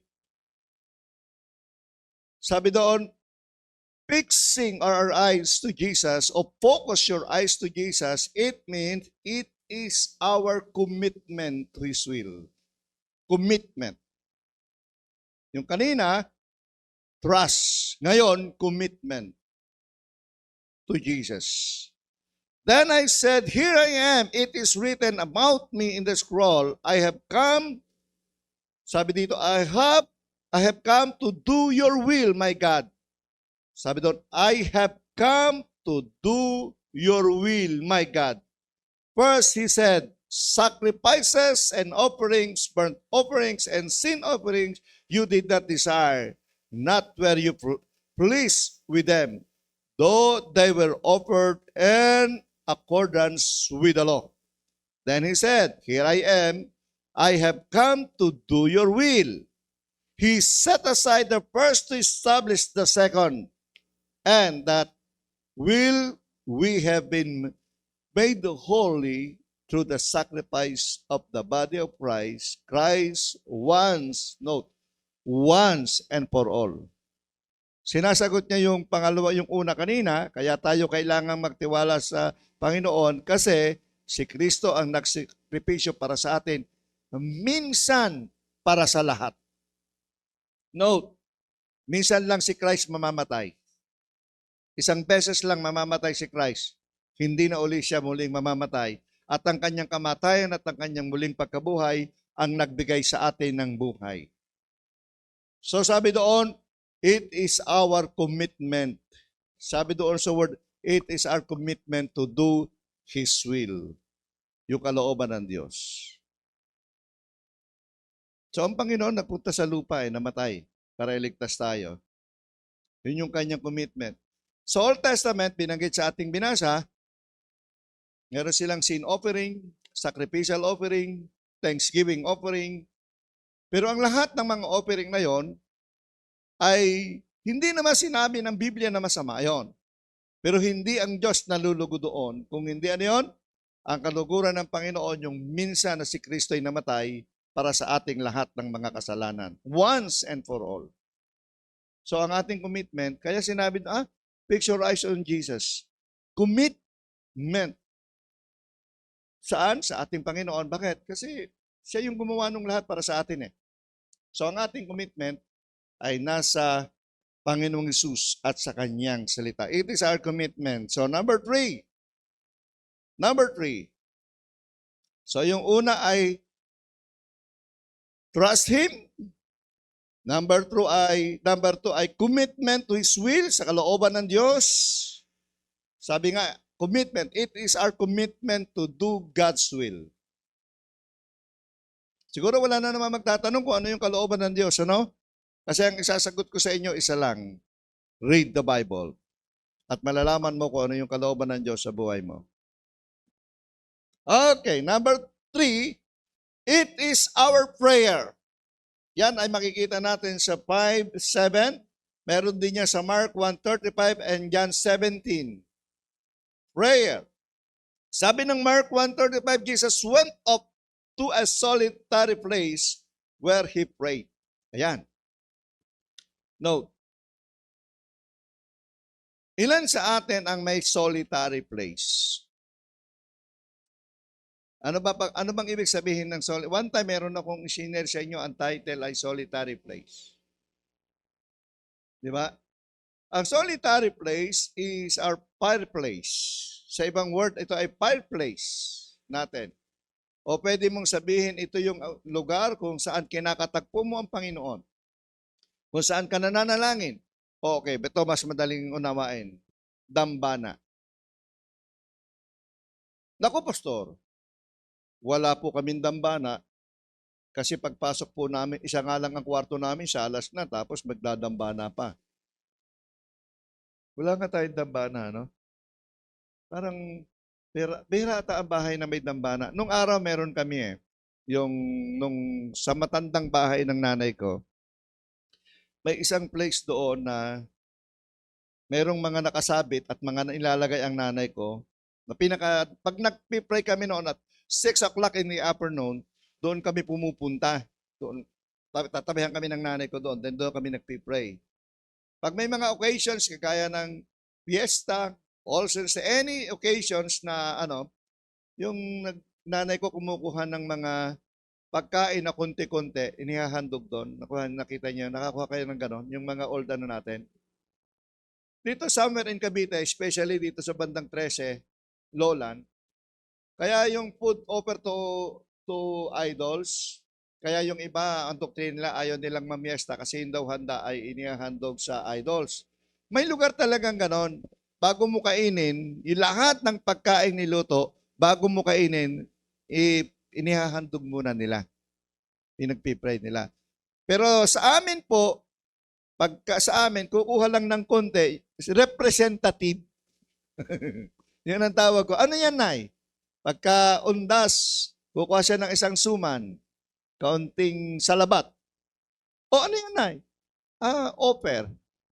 C: Sabi doon, fixing our eyes to Jesus or focus your eyes to Jesus, it means it is our commitment to His will. Commitment. Yung kanina, trust. Ngayon, commitment to Jesus. Then I said, here I am, it is written about me in the scroll. I have come, sabi dito, I have come to do your will, my God. Sabi doon, I have come to do your will, my God. First, he said, sacrifices and offerings, burnt offerings and sin offerings, you did not desire, not were you pleased with them, though they were offered in accordance with the law. Then he said, here I am, I have come to do your will. He set aside the first to establish the second, and that will we have been made holy through the sacrifice of the body of Christ, once and for all. Sinasagot niya yung pangalawa, yung una kanina, kaya tayo kailangang magtiwala sa Panginoon kasi si Kristo ang nagsakripisyo para sa atin, minsan para sa lahat. Note, minsan lang si Christ mamamatay. Isang beses lang mamamatay si Christ. Hindi na uli siya muling mamamatay. At ang kanyang kamatayan at ang kanyang muling pagkabuhay ang nagbigay sa atin ng buhay. So sabi doon, it is our commitment. Sabi doon sa word, it is our commitment to do His will. Yung kalooban ng Diyos. So ang Panginoon nagpunta sa lupa namatay para iligtas tayo. Yun yung kanyang commitment. Sa Old Testament, binanggit sa ating binasa, meron silang sin offering, sacrificial offering, thanksgiving offering. Pero ang lahat ng mga offering na yon ay hindi naman sinabi ng Biblia na masama yon. Pero hindi ang Diyos nalulugo doon. Kung hindi ano yon, ang kaluguran ng Panginoon yung minsan na si Kristo ay namatay para sa ating lahat ng mga kasalanan. Once and for all. So ang ating commitment, kaya sinabi, fix your eyes on Jesus. Commitment. Saan? Sa ating Panginoon. Bakit? Kasi siya yung gumawa ng lahat para sa atin So ang ating commitment ay nasa Panginoong Hesus at sa Kanyang salita. It is our commitment. So number 3. So yung una ay trust Him. Number 2 ay commitment to His will, sa kalooban ng Diyos. Sabi nga, commitment. It is our commitment to do God's will. Siguro wala na naman magtatanong kung ano yung kalooban ng Diyos, ano? Kasi ang isasagot ko sa inyo, isa lang. Read the Bible. At malalaman mo kung ano yung kalooban ng Diyos sa buhay mo. Okay, number 3, It is our prayer. Yan ay makikita natin sa 5:7. Meron din niya sa Mark 1:35 and John 17. Prayer. Sabi ng Mark 1:35, Jesus went up to a solitary place where he prayed. Ayan. Note. Ilan sa atin ang may solitary place? Ano bang ibig sabihin ng solitary? One time meron akong share sa inyo, ang title ay solitary place. Di ba? Ang solitary place is our fireplace. Sa ibang word, ito ay fireplace natin. O pwede mong sabihin, ito yung lugar kung saan kinakatagpo mo ang Panginoon. Kung saan ka nananalangin. Okay, ito mas madaling unawain. Dambana. Naku, pastor, wala po kaming dambana kasi pagpasok po namin, isa nga lang ang kwarto namin, salas na, tapos magdadambana pa. Wala nga tayong dambana, no? Parang, bihira ata ang bahay na may dambana. Nung araw meron kami nung sa matandang bahay ng nanay ko, may isang place doon na merong mga nakasabit at mga nilalagay ang nanay ko. Na pag nag-pray kami noon at 6 o'clock in the afternoon, doon kami pumupunta. Doon, tatabihan kami ng nanay ko doon. Then doon kami nag-pray. Pag may mga occasions, kagaya ng fiesta, also sa any occasions na yung nanay ko kumukuha ng mga pagkain na konti-konti, inihahandog doon. Nakita niyo, nakakuha kayo ng ganon, yung mga old natin. Dito somewhere in Cavite, especially dito sa bandang 13, Lolan, kaya yung food offer to idols, kaya yung iba, ang doktrina nila, ayaw nilang mamiesta kasi yung daw handa ay inihahandog sa idols. May lugar talagang ganon. Bago mo kainin, yung lahat ng pagkain niluto, bago mo kainin, inihahandog muna nila. Pinagpipray nila. Pero sa amin po, pagka sa amin, kukuha lang ng konti, representative. Yan ang tawag ko. Ano yan, Nay? Pagka undas, kukuha siya ng isang suman, kaunting salabat. O ano yan, Nay? Offer.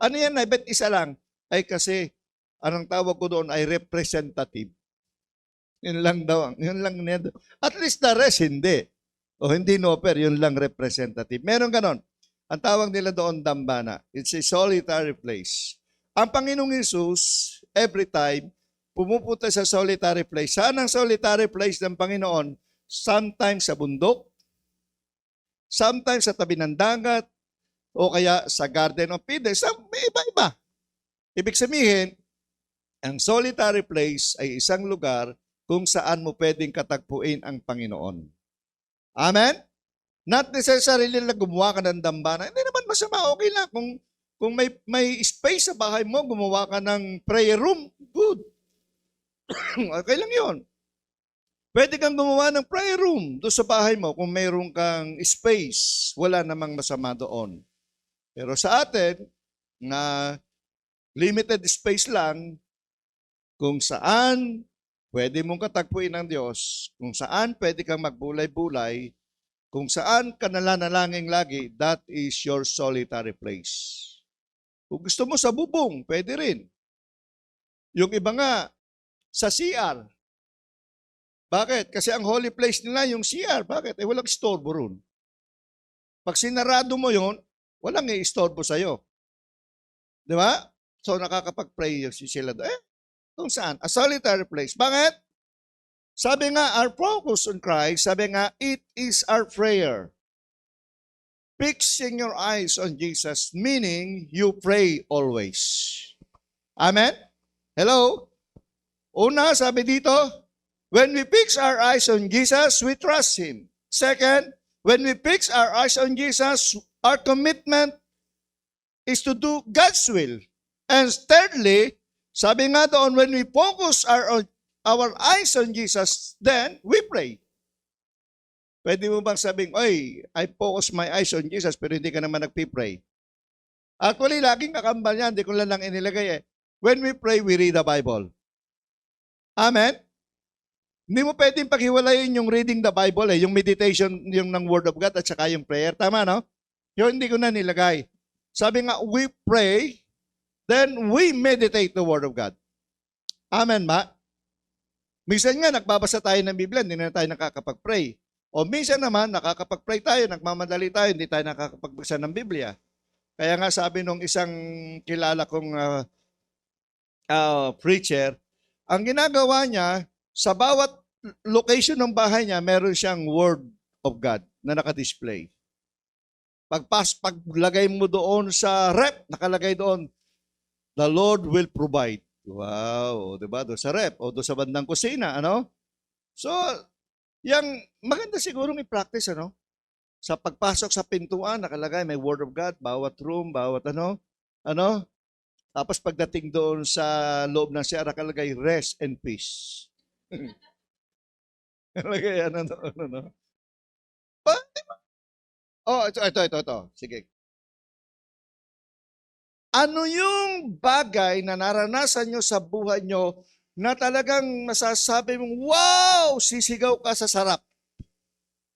C: Ano yan, Nay? Bet isa lang. Ay kasi, anong tawag ko doon ay representative. Yun lang daw. Yun lang niya. At least the rest, hindi. O hindi no-offer, yun lang representative. Meron ganon. Ang tawag nila doon dambana. It's a solitary place. Ang Panginoong Hesus, every time, pumupunta sa solitary place. Saan ang solitary place ng Panginoon? Sometimes sa bundok, sometimes sa tabi ng dagat, o kaya sa Garden of Eden. May iba-iba. Ibig sabihin, ang solitary place ay isang lugar kung saan mo pwedeng katagpuin ang Panginoon. Amen? Not necessarily na gumawa ka ng dambana. Hindi naman masama, okay lang. Kung may space sa bahay mo, gumawa ka ng prayer room, good. Okay lang yun. Pwede kang gumawa ng prayer room doon sa bahay mo kung mayroon kang space. Wala namang masama doon. Pero sa atin, na limited space lang, kung saan pwede mong katagpuin ng Diyos, kung saan pwede kang magbulay-bulay, kung saan ka nalanalangin lagi, that is your solitary place. Kung gusto mo sa bubong, pwede rin. Yung iba nga, sa CR. Bakit? Kasi ang holy place nila yung CR. Bakit? Walang istorbo ron. Pag sinarado mo yon, walang i-istorbo sa'yo. Di ba? So nakakapag-pray sila doon. Kung saan? A solitary place. Bakit? Sabi nga, our focus on Christ, sabi nga, it is our prayer. Fixing your eyes on Jesus, meaning you pray always. Amen? Hello? Una, sabi dito, when we fix our eyes on Jesus, we trust Him. Second, when we fix our eyes on Jesus, our commitment is to do God's will. And thirdly, sabi nga doon, when we focus our eyes on Jesus, then we pray. Pwede mo bang sabing, oy, I focus my eyes on Jesus, pero hindi ka naman nagpipray? Actually, laging kakambal yan, hindi ko lang inilagay eh. When we pray, we read the Bible. Amen? Hindi mo pwedeng paghiwalayin yung reading the Bible, yung meditation, yung ng Word of God at saka yung prayer. Tama, no? Yun, hindi ko na nilagay. Sabi nga, we pray, then we meditate the Word of God. Amen ba? Minsan nga, nagbabasa tayo ng Biblia, hindi na tayo nakakapag-pray. O minsan naman, nakakapag-pray tayo, nagmamadali tayo, hindi tayo nakakapagbasa ng Biblia. Kaya nga sabi nung isang kilala kong preacher, ang ginagawa niya, sa bawat location ng bahay niya, meron siyang Word of God na nakadisplay. Paglagay mo doon sa rep, nakalagay doon, the Lord will provide. Wow, di ba? Doon sa rep o doon sa bandang kusina, ano? So, yang maganda siguro i-practice, ano? Sa pagpasok sa pintuan, nakalagay may Word of God, bawat room, bawat ano? Tapos pagdating doon sa loob ng siya, nakalagay rest and peace. Nakalagay, ano. Oh, ito. Sige. Ano yung bagay na naranasan nyo sa buhay nyo na talagang masasabi mong, wow, sisigaw ka sa sarap.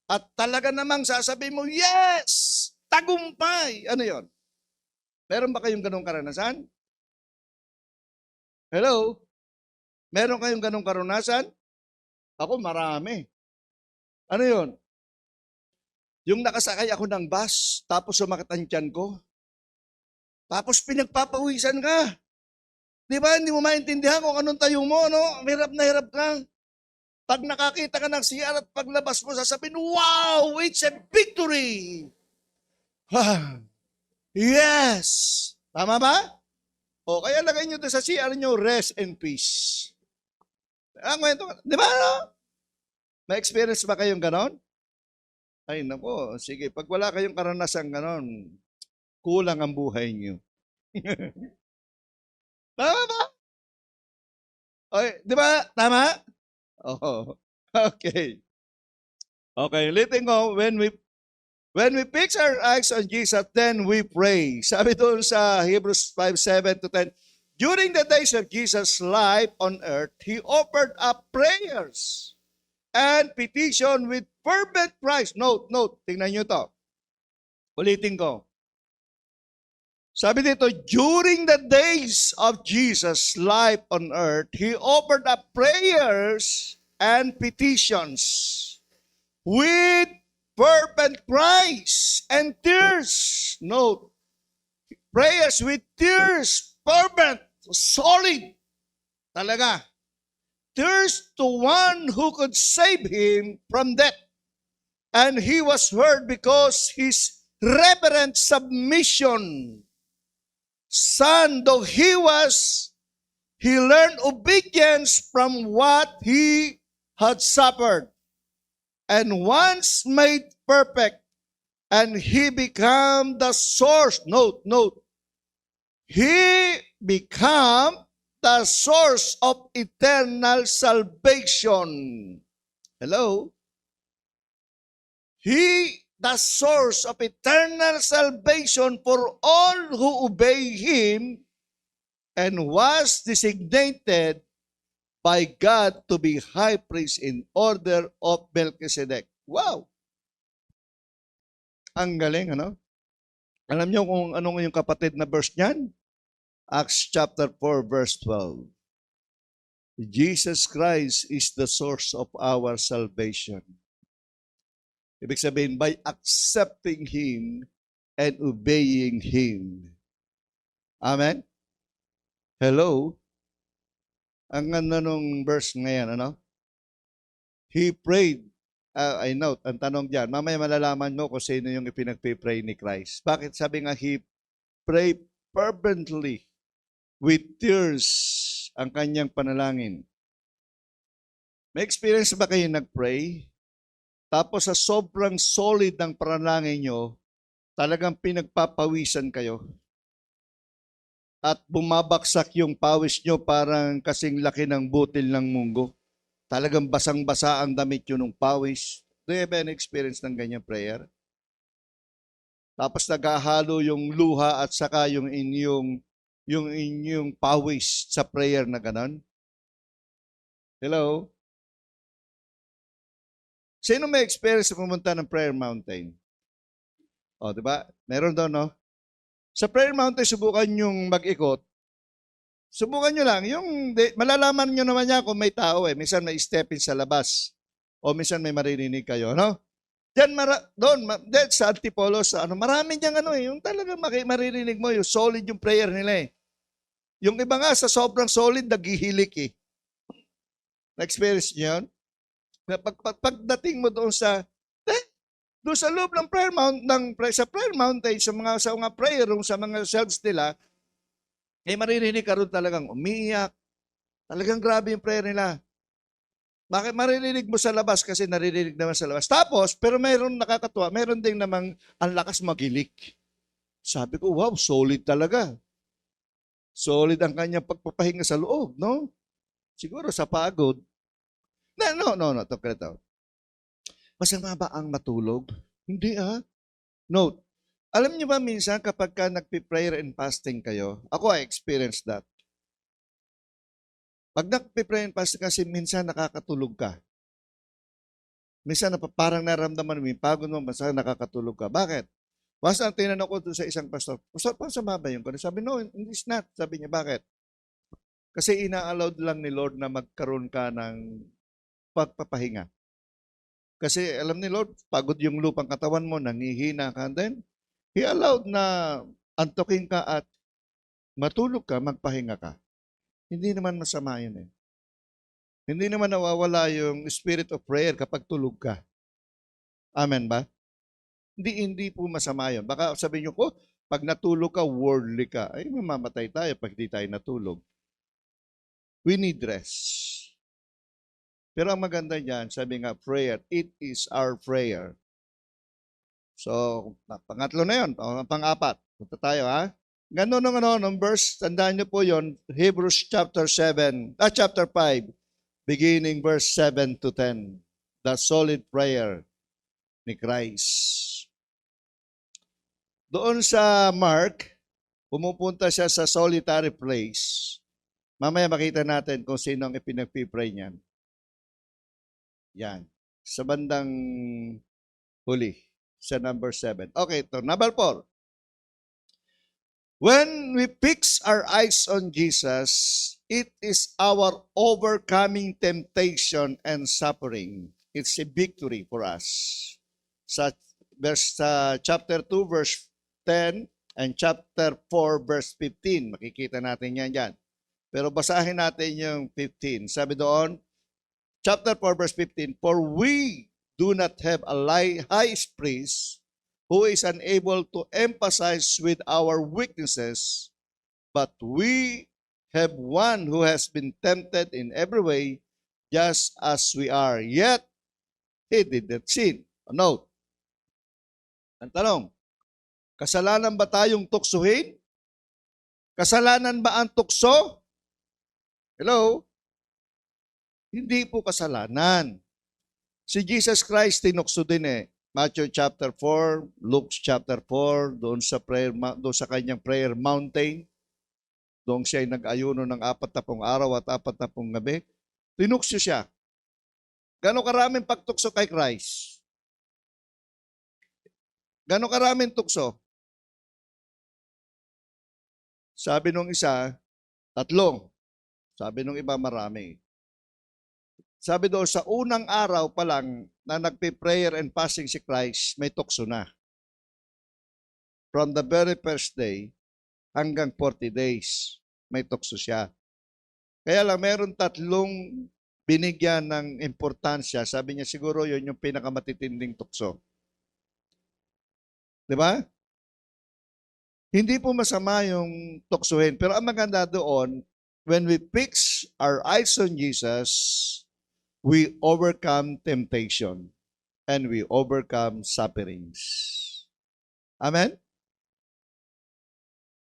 C: At talaga namang sasabi mo, yes, tagumpay. Ano yon? Meron ba kayong ganong karanasan? Hello? Meron kayong ganong karanasan? Ako, marami. Ano yon? Yung nakasakay ako ng bus, tapos sumakit ang tiyan ko. Tapos pinagpapawisan ka. Di ba? Hindi mo maintindihan kung anong tayo mo, no? Hirap na hirap ka. Pag nakakita ka ng CR at paglabas mo, sasabihin, wow, it's a victory. Yes. Tama ba? O kaya lagay nyo doon sa CR nyo, rest and peace. Ang kwento, di ba? No? May experience ba kayong ganon? Ay, nako, sige. Pag wala kayong karanasan ganon, kulang ang buhay nyo. Tama ba? Okay, di ba? Tama? Oh, okay. Okay, letting go, when we fix our eyes on Jesus, then we pray. Sabi doon sa Hebrews 5:7-10, during the days of Jesus' life on earth, He offered up prayers and petition with fervent cries. Note, tingnan nyo to. Ulitin ko. Sabi dito, during the days of Jesus' life on earth, He offered up prayers and petitions with fervent cries and tears. Note, prayers with tears, fervent, solid. Talaga. Tears to one who could save him from death. And he was heard because his reverent submission. Son, though he learned obedience from what he had suffered. And once made perfect, and he became the source. Note. He became the source of eternal salvation. Hello? He, the source of eternal salvation for all who obey Him, and was designated by God to be high priest in order of Melchizedek. Wow! Ang galing, ano? Alam niyo kung ano yung kapatid na verse niyan? Acts chapter 4, verse 12. Jesus Christ is the source of our salvation. Ibig sabihin, by accepting Him and obeying Him. Amen? Hello? Ang ganda nung verse ngayon, ano? He prayed. I note, ang tanong dyan, mamaya malalaman mo kung sino yung ipinagpipray ni Christ. Bakit sabi nga, He prayed fervently with tears ang kanyang panalangin. May experience ba kayo nag-pray? Tapos sa sobrang solid ng panalangin nyo, talagang pinagpapawisan kayo. At bumabaksak yung pawis nyo parang kasing laki ng butil ng munggo. Talagang basang-basa ang damit nyo ng pawis. Do you have any experience ng ganyang prayer? Tapos naghahalo yung luha at saka yung inyong pawis sa prayer na ganon. Hello? Sino may experience na pumunta ng prayer mountain? O, di ba? Meron daw, no? Sa prayer mountain, subukan yung mag-ikot. Subukan nyo lang. Malalaman nyo naman yan kung may tao eh. Minsan may step in sa labas. O minsan may maririnig kayo, no? Diyan sa Antipolo, marami diyang yung talagang maririnig mo, yung solid yung prayer nila eh. Yung iba nga, sa sobrang solid, naghihilik eh. Na-experience nyo yun? Pagdating mo doon doon sa loob ng prayer sa prayer mountain, sa mga prayer room, sa mga cells nila, maririnig ka rin talagang umiiyak. Talagang grabe yung prayer nila. Bakit maririnig mo sa labas? Kasi naririnig naman sa labas. Tapos, pero mayroon nakakatuwa, mayroon ding namang ang lakas magilik. Sabi ko, wow, solid talaga. Solid ang kanyang pagpapahinga sa loob, no? Siguro sa pagod. No. Ito. Masama ba ang matulog? Hindi Note, alam niyo ba minsan kapag ka nagpi-prayer and fasting kayo, ako I experienced that. Pag nagpi-prayer and fasting kasi minsan nakakatulog ka. Minsan parang naramdaman mo, pagod mo, basta nakakatulog ka. Bakit? Basta ang tinanong ko doon sa isang pastor, Pastor, masama ba yung gano'n? Sabi, no, it's not. Sabi niya, bakit? Kasi ina-allowed lang ni Lord na magkaroon ka ng pagpapahinga. Kasi alam ni Lord, pagod yung lupang katawan mo, nangihina ka, then He allowed na antukin ka at matulog ka, magpahinga ka. Hindi naman masama yun eh. Hindi naman nawawala yung spirit of prayer kapag tulog ka. Amen ba? Hindi po masama yun. Baka sabihin nyo ko, pag natulog ka, worldly ka. Ay, mamamatay tayo pag di tayo natulog. We need rest. Pero ang maganda dyan, sabi nga, prayer, it is our prayer. So, pangatlo na yun, pang-apat. Punta tayo Ganun ng verse, tandaan nyo po yun, Hebrews chapter 5, beginning verse 7 to 10. The solid prayer ni Christ. Doon sa Mark, pumupunta siya sa solitary place. Mamaya makita natin kung sino ang ipinagpipray niyan. Yan. Sa bandang huli. Sa number 7. Okay, ito. Number 4. When we fix our eyes on Jesus, it is our overcoming temptation and suffering. It's a victory for us. Sa chapter 2, verse 10 and chapter 4, verse 15. Makikita natin yan dyan. Pero basahin natin yung 15. Sabi doon, chapter 4, verse 15, For we do not have a high priest who is unable to empathize with our weaknesses, but we have one who has been tempted in every way, just as we are. Yet, he did not sin. Note, ang tanong, kasalanan ba tayong tuksuhin? Kasalanan ba ang tukso? Hello? Hindi po kasalanan. Si Jesus Christ tinukso din Matthew chapter 4, Luke chapter 4, doon sa kanyang prayer mountain. Doon siya ay nag-ayuno ng 40 araw at 40 gabi. Tinukso siya. Gano'ng karaming pagtukso kay Christ? Gano'ng karaming tukso? Sabi nung isa, 3. Sabi nung iba, marami. Sabi doon, sa unang araw pa lang na nagpe-prayer and fasting si Christ, may tukso na. From the very first day hanggang 40 days, may tukso siya. Kaya lang, meron 3 binigyan ng importansya. Sabi niya, siguro yun yung pinakamatitinding tukso. Di ba? Hindi po masama yung tuksuhin. Pero ang maganda doon, when we fix our eyes on Jesus, we overcome temptation and we overcome sufferings. Amen?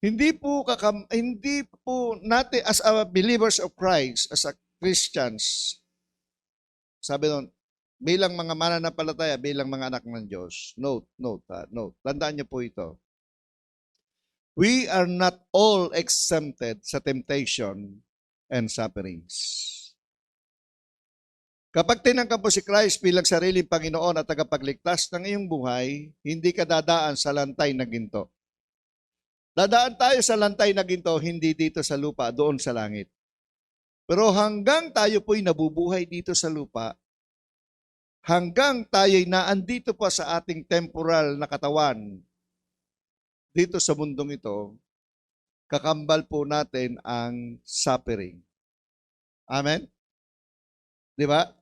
C: Hindi po natin as a believers of Christ, as a Christians, sabi nun, bilang mga mananampalataya, bilang mga anak ng Diyos. Note. Tandaan niyo po ito. We are not all exempted sa temptation and sufferings. Kapag tinanggap mo si Christ bilang sariling Panginoon at tagapagligtas ng iyong buhay, hindi ka dadaan sa lantay na ginto. Dadaan tayo sa lantay na ginto, hindi dito sa lupa, doon sa langit. Pero hanggang tayo po'y nabubuhay dito sa lupa, hanggang tayo'y naandito pa sa ating temporal na katawan, dito sa mundong ito, kakambal po natin ang suffering. Amen? Di ba?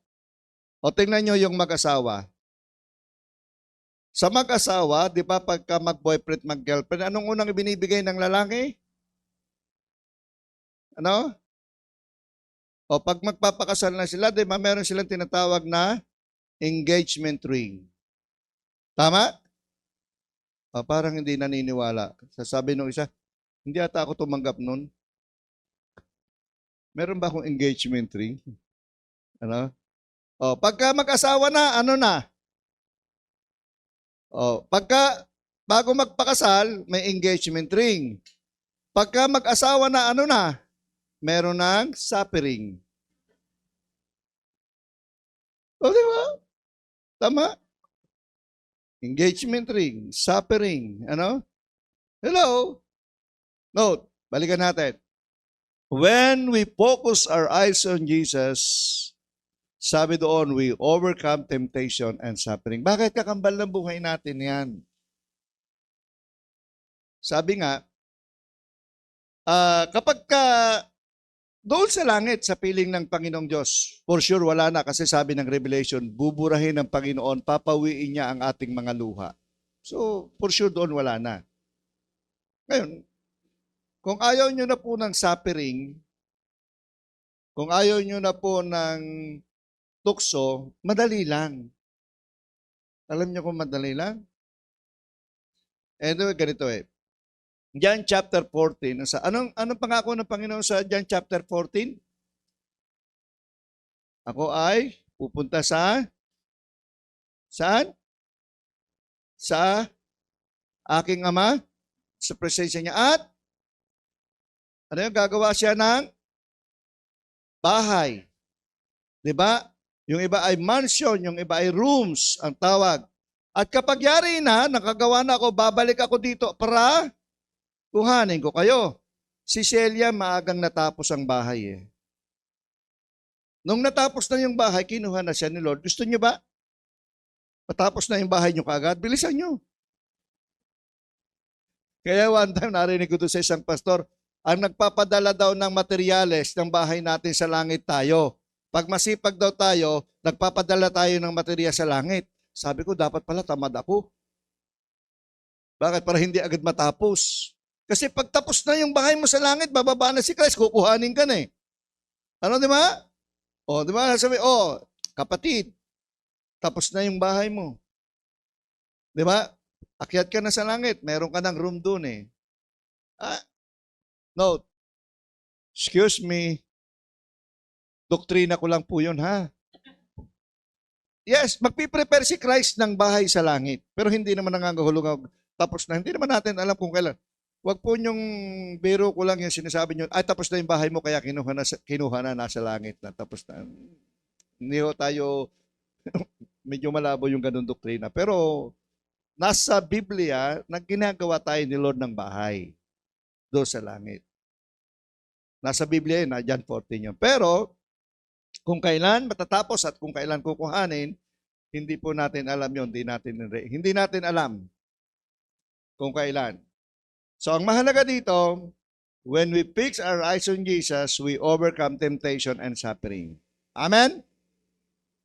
C: O tingnan nyo yung mag-asawa. Sa mag-asawa, di ba pagka mag-boyfriend, mag-girlfriend, anong unang ibinibigay ng lalaki? Ano? O pag magpapakasal na sila, di ba meron silang tinatawag na engagement ring. Tama? O, parang hindi naniniwala. Sasabi nung isa, hindi ata ako tumanggap nun. Meron ba akong engagement ring? Ano? O, pagka mag-asawa na, ano na? O, pagka bago magpakasal, may engagement ring. Pagka mag-asawa na, ano na? Meron ng suffering. O, di ba? Tama? Engagement ring, suffering, ano? Hello? Note, balikan natin. When we focus our eyes on Jesus, sabi doon, we overcome temptation and suffering. Bakit kakambal ng buhay natin yan? Sabi nga, kapag doon sa langit, sa piling ng Panginoong Diyos, for sure wala na kasi sabi ng Revelation, buburahin ng Panginoon, papawiin niya ang ating mga luha. So, for sure doon wala na. Ngayon, kung ayaw nyo na po ng suffering, kung ayaw nyo na po ng tukso, madali lang. Alam niyo kung madali lang? Anyway, ganito eh. John chapter 14. Anong pangako ng Panginoon sa John chapter 14? Ako ay pupunta saan? Sa aking Ama, sa presensya niya. At ano yung gagawa siya ng bahay. Diba? Yung iba ay mansion, yung iba ay rooms, ang tawag. At kapag yari na, nakagawa na ako, babalik ako dito para kuhanin ko kayo. Si Celia, maagang natapos ang bahay eh. Nung natapos na yung bahay, kinuha na siya ni Lord. Gusto niyo ba? Matapos na yung bahay niyo kaagad, bilisan niyo. Kaya one time, narinig ko doon sa isang pastor, ang nagpapadala daw ng materyales ng bahay natin sa langit tayo. Pag masipag daw tayo, nagpapadala tayo ng materiya sa langit. Sabi ko, dapat pala tamad ako. Bakit? Para hindi agad matapos. Kasi pag tapos na yung bahay mo sa langit, bababa na si Christ, kukuhanin ka na eh. Ano, di ba? O, di ba? Sabi, kapatid, tapos na yung bahay mo. Di ba? Akyat ka na sa langit, meron ka ng room doon eh. Note, excuse me, doktrina ko lang po yun, ha? Yes, magpiprepare si Christ ng bahay sa langit. Pero hindi naman nangangahulugan. Tapos na, hindi naman natin alam kung kailan. Huwag po niyong biro ko lang yung sinasabi niyo, ay tapos na yung bahay mo, kaya kinuha na nasa langit na. Tapos na. Hindi tayo, medyo malabo yung ganun doktrina. Pero, nasa Biblia, ginagawa tayo ni Lord ng bahay doon sa langit. Nasa Biblia yun, John 14 yun. Pero, kung kailan matatapos at kung kailan kukuhanin, hindi po natin alam yun. Hindi natin alam kung kailan. So, ang mahalaga dito, when we fix our eyes on Jesus, we overcome temptation and suffering. Amen?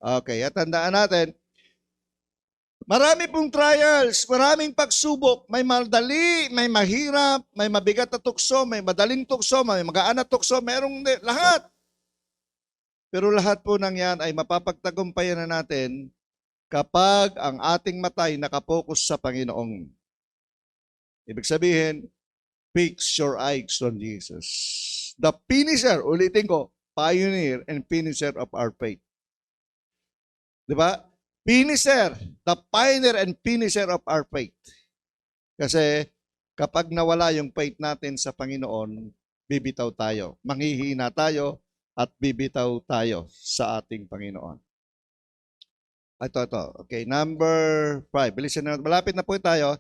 C: Okay, at tandaan natin, marami pong trials, maraming pagsubok, may madali, may mahirap, may mabigat na tukso, may madaling tukso, may magaan na tukso, merong lahat. Pero lahat po ng yan ay mapapagtagumpayan na natin kapag ang ating matay nakapokus sa Panginoong. Ibig sabihin, fix your eyes on Jesus. The finisher, ulitin ko, pioneer and finisher of our faith. Diba? Finisher, the pioneer and finisher of our faith. Kasi kapag nawala yung faith natin sa Panginoon, bibitaw tayo. Manghihina tayo at bibitaw tayo sa ating Panginoon. Ito. Okay, number 5. Bilisan na. Malapit na po tayo.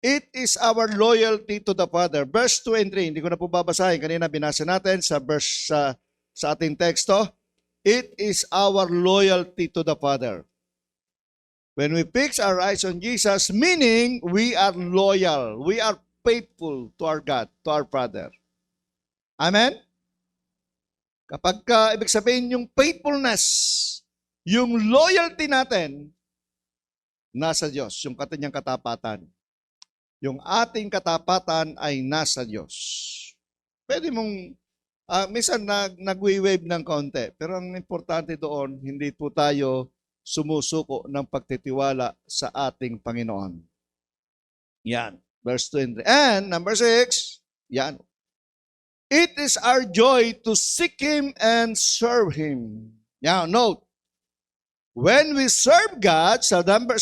C: It is our loyalty to the Father. Verse 2 and 3. Hindi ko na po babasahin. Kanina binasa natin sa ating teksto. It is our loyalty to the Father. When we fix our eyes on Jesus, meaning we are loyal. We are faithful to our God, to our Father. Amen? Kapag ibig sabihin yung faithfulness, yung loyalty natin, nasa Diyos, yung kanyang katapatan. Yung ating katapatan ay nasa Diyos. Pwede mong, minsan nag-wave ng konti, pero ang importante doon, hindi po tayo sumusuko ng pagtitiwala sa ating Panginoon. Yan. Verse 20. And number 6, yan. It is our joy to seek Him and serve Him. Now, note, when we serve God, sa number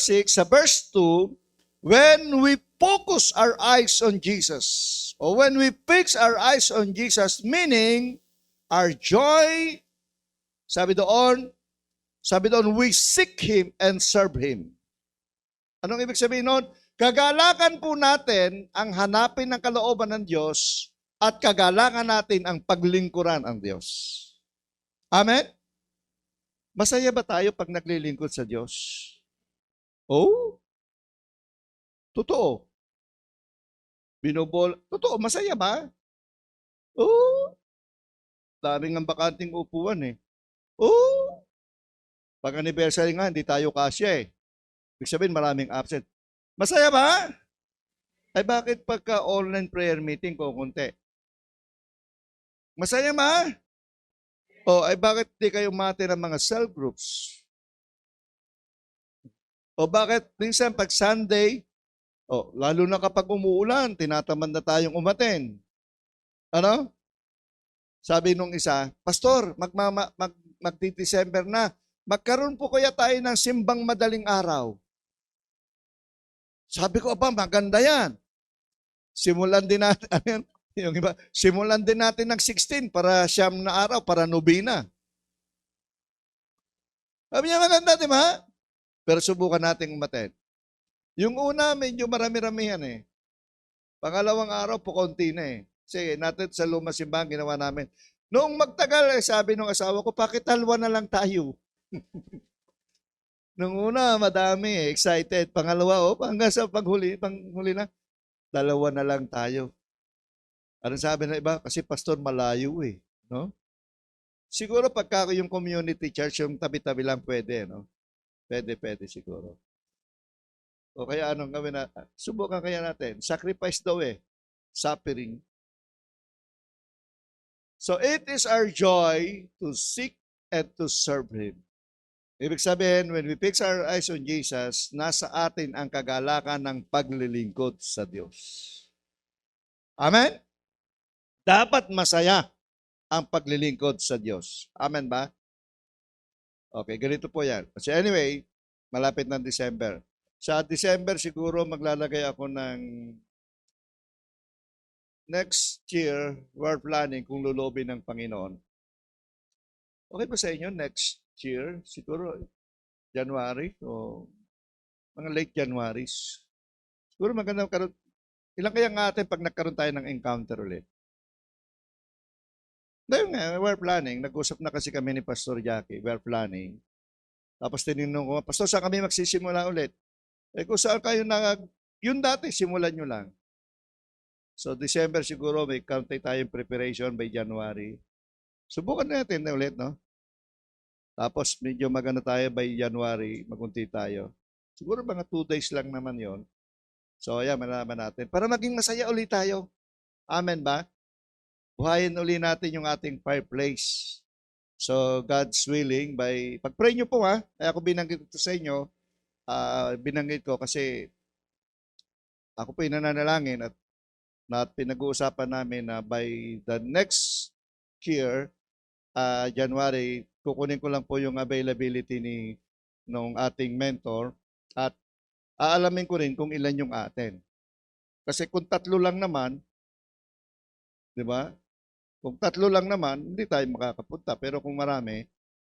C: 6, sa verse 2, when we focus our eyes on Jesus, or when we fix our eyes on Jesus, meaning our joy, sabi doon, we seek Him and serve Him. Anong ibig sabihin noon? Kagalakan po natin ang hanapin ng kalooban ng Diyos at kagalakan natin ang paglingkuran ang Diyos. Amen? Masaya ba tayo pag naglilingkod sa Diyos? Oh? Totoo. Totoo, masaya ba? Oh? Daming ang bakanting upuan eh. Oh? Pag anniversary nga, hindi tayo kasya eh. Ibig sabihin, maraming absent. Masaya ba? Ay bakit pagka online prayer meeting ko kunti? Masaya ba? O ay bakit di kayo mati ng mga cell groups? O bakit minsan pag Sunday, lalo na kapag umuulan, tinatamad na tayong umaten. Ano? Sabi nung isa, Pastor, magdi-December na, magkaroon po kaya tayo ng simbang madaling araw. Sabi ko, maganda yan. Simulan din natin, yung iba, simulan din natin ng 16 para siyam na araw, para nobina. Sabi niya, maganda, di ba? Pero subukan natin umaten. Yung una, medyo marami-ramihan eh. Pangalawang araw, pukunti na eh. Kasi natin sa lumang simbahan, ginawa namin. Noong magtagal, sabi ng asawa ko, pakitalwa na lang tayo. Nung una, madami eh, excited. Pangalawa, hanggang sa panghuli na, 2 na lang tayo. Ano sabi ng iba? Kasi pastor, malayo eh. No? Siguro pagka yung community church, yung tabi-tabi lang pwede, no? Pwede siguro. O kaya anong gawin na? Subukan kaya natin. Sacrifice daw eh. Suffering. So it is our joy to seek and to serve Him. Ibig sabihin, when we fix our eyes on Jesus, nasa atin ang kagalakan ng paglilingkod sa Diyos. Amen? Dapat masaya ang paglilingkod sa Diyos. Amen ba? Okay, ganito po yan. So anyway, malapit ng December. Sa December siguro maglalagay ako ng next year, we're planning kung lulobin ng Panginoon. Okay ba sa inyo next year? Siguro January o mga late January. Siguro maganda karoon. Ilang kaya nga atin pag nagkaroon tayo ng encounter ulit? Dahil nga, we're planning. Nag-usap na kasi kami ni Pastor Jackie. We're planning. Tapos tinignan ko, Pastor, saan kami magsisimula ulit? Kung saan kayo yun dati, simulan nyo lang. So, December siguro, may country tayong preparation by January. Subukan natin na ulit, no? Tapos, medyo maganda tayo by January, magunti tayo. Siguro mga 2 days lang naman yon. So, ayan, malalaman natin. Para maging masaya ulit tayo. Amen ba? Buhayin uli natin yung ating fireplace. So, God's willing, pag-pray nyo po ha, kaya ako binanggit ito sa inyo, binanggit ko kasi ako po nananalangin at pinag-uusapan namin na by the next year, January, kukunin ko lang po yung availability nung ating mentor at aalamin ko rin kung ilan yung atin. Kasi kung 3 lang naman, di ba? Kung 3 lang naman, hindi tayo makakapunta. Pero kung marami,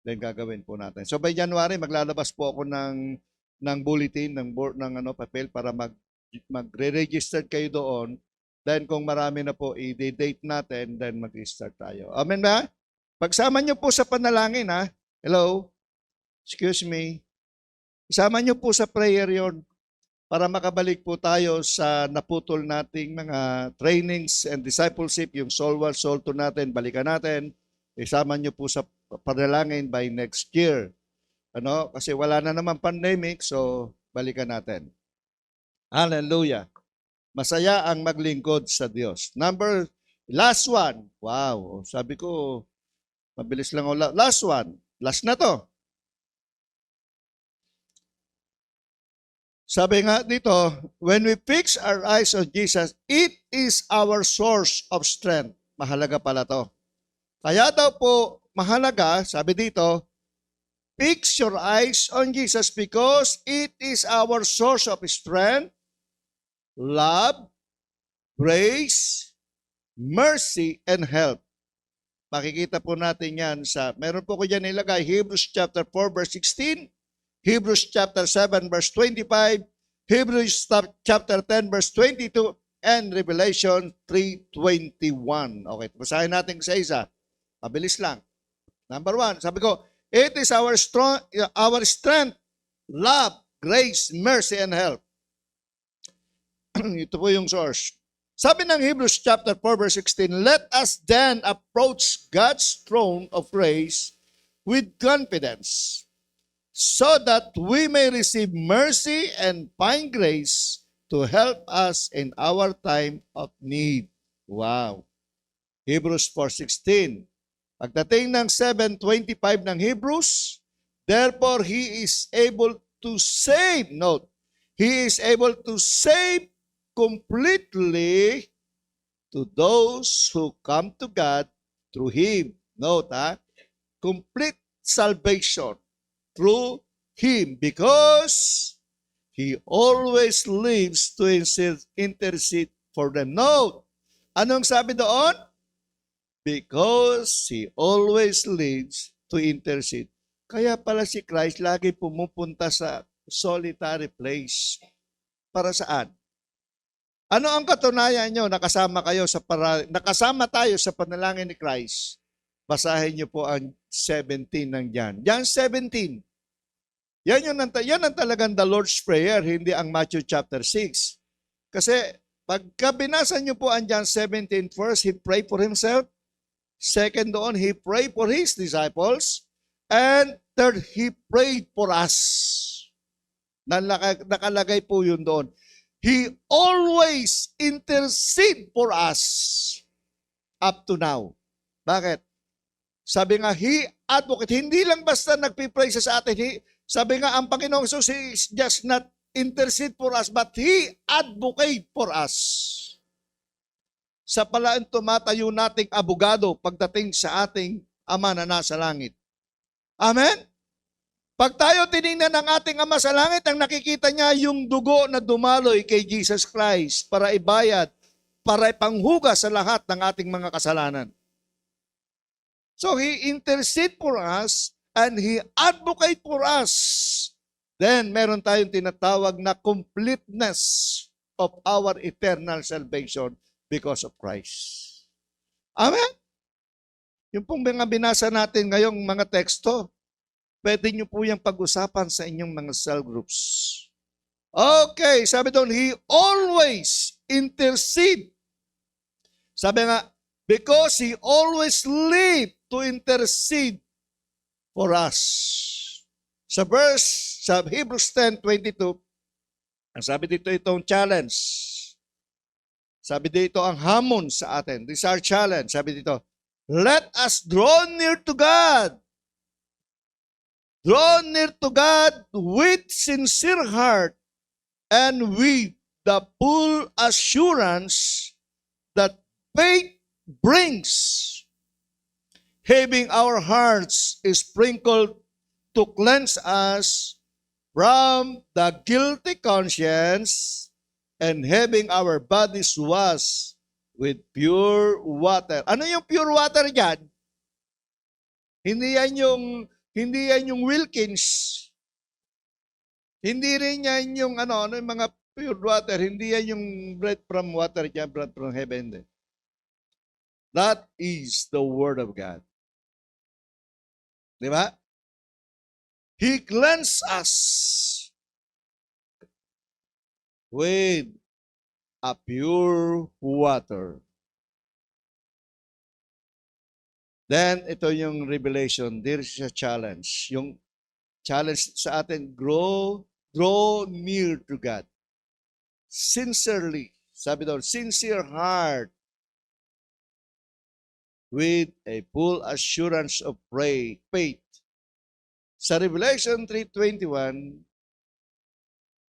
C: then gagawin po natin. So by January, maglalabas po ako ng bulletin, ng board, ng papel para magre-register kayo doon. Then kung marami na po, i-date natin, then mag-start tayo. Amen ba? Pagsama nyo po sa panalangin, ha? Hello? Excuse me. Isama nyo po sa prayer yon para makabalik po tayo sa naputol nating mga trainings and discipleship, yung soul one, soul two natin, balikan natin. Isama nyo po sa panalangin by next year. Kasi wala na naman pandemic, so balikan natin. Hallelujah. Masaya ang maglingkod sa Diyos. Last one. Wow, sabi ko, mabilis lang ako. Last one. Last na to. Sabi nga dito, when we fix our eyes on Jesus, it is our source of strength. Mahalaga pala to. Kaya daw po, mahalaga, sabi dito, fix your eyes on Jesus because it is our source of strength, love, grace, mercy, and help. Makikita po natin yan meron po ko dyan nilagay, Hebrews chapter 4 verse 16, Hebrews chapter 7 verse 25, Hebrews chapter 10 verse 22, and Revelation 3:21. Okay, basahin natin sa isa. Mabilis lang. Number 1, sabi ko, it is our strength, love, grace, mercy, and help. Ito po yung source. Sabi ng Hebrews chapter 4 verse 16, let us then approach God's throne of grace with confidence, so that we may receive mercy and find grace to help us in our time of need. Wow. Hebrews 4:16. Pagdating ng 7:25 ng Hebrews, therefore He is able to save, note, He is able to save completely to those who come to God through Him. Note, complete salvation through Him because He always lives to intercede for them. Note, anong sabi doon? Because He always lives to intercede. Kaya pala si Christ lagi pumupunta sa solitary place. Para saan? Ano ang katunayan nyo? Nakasama tayo sa panalangin ni Christ. Basahin nyo po ang 17 ng John. John 17. Yan ang talagang the Lord's Prayer, hindi ang Matthew chapter 6. Kasi pagka binasa nyo po ang John 17, first, He prayed for Himself. Second doon, He prayed for His disciples. And third, He prayed for us. Nakalagay po yun doon. He always intercede for us up to now. Bakit? Sabi nga, He advocate. Hindi lang basta nagpipray sa atin. Sabi nga, ang Panginoong Jesus is just not intercede for us, but He advocate for us. Sa palaan tumatayo nating abogado pagdating sa ating Ama na nasa langit. Amen? Pag tayo tinignan ng ating Ama sa langit, ang nakikita niya yung dugo na dumaloy kay Jesus Christ para ibayad, para ipanghugas sa lahat ng ating mga kasalanan. So He intercede for us and He advocate for us. Then meron tayong tinatawag na completeness of our eternal salvation because of Christ. Amen? Yung pong mga binasa natin ngayong mga teksto, pwede nyo po yung pag-usapan sa inyong mga cell groups. Okay, sabi doon, He always intercede. Sabi nga, because He always live to intercede for us. Sa Hebrews 10:22, ang sabi dito itong challenge. Sabi dito ang hamon sa atin. This is our challenge. Sabi dito, let us draw near to God. Draw near to God with sincere heart and with the full assurance that faith brings, having our hearts sprinkled to cleanse us from the guilty conscience and having our bodies washed with pure water. Ano yung pure water dyan? Hindi yan yung Hindi yan yung Wilkins. Hindi rin yan yung yung mga pure water. Hindi yan yung bread from water, yan bread from heaven. Hindi. That is the Word of God. Di ba? He cleansed us with a pure water. Then, ito yung revelation. There is a challenge. Yung challenge sa atin, draw near to God. Sincerely. Sabi daw, sincere heart with a full assurance of faith. Sa Revelation 3:21,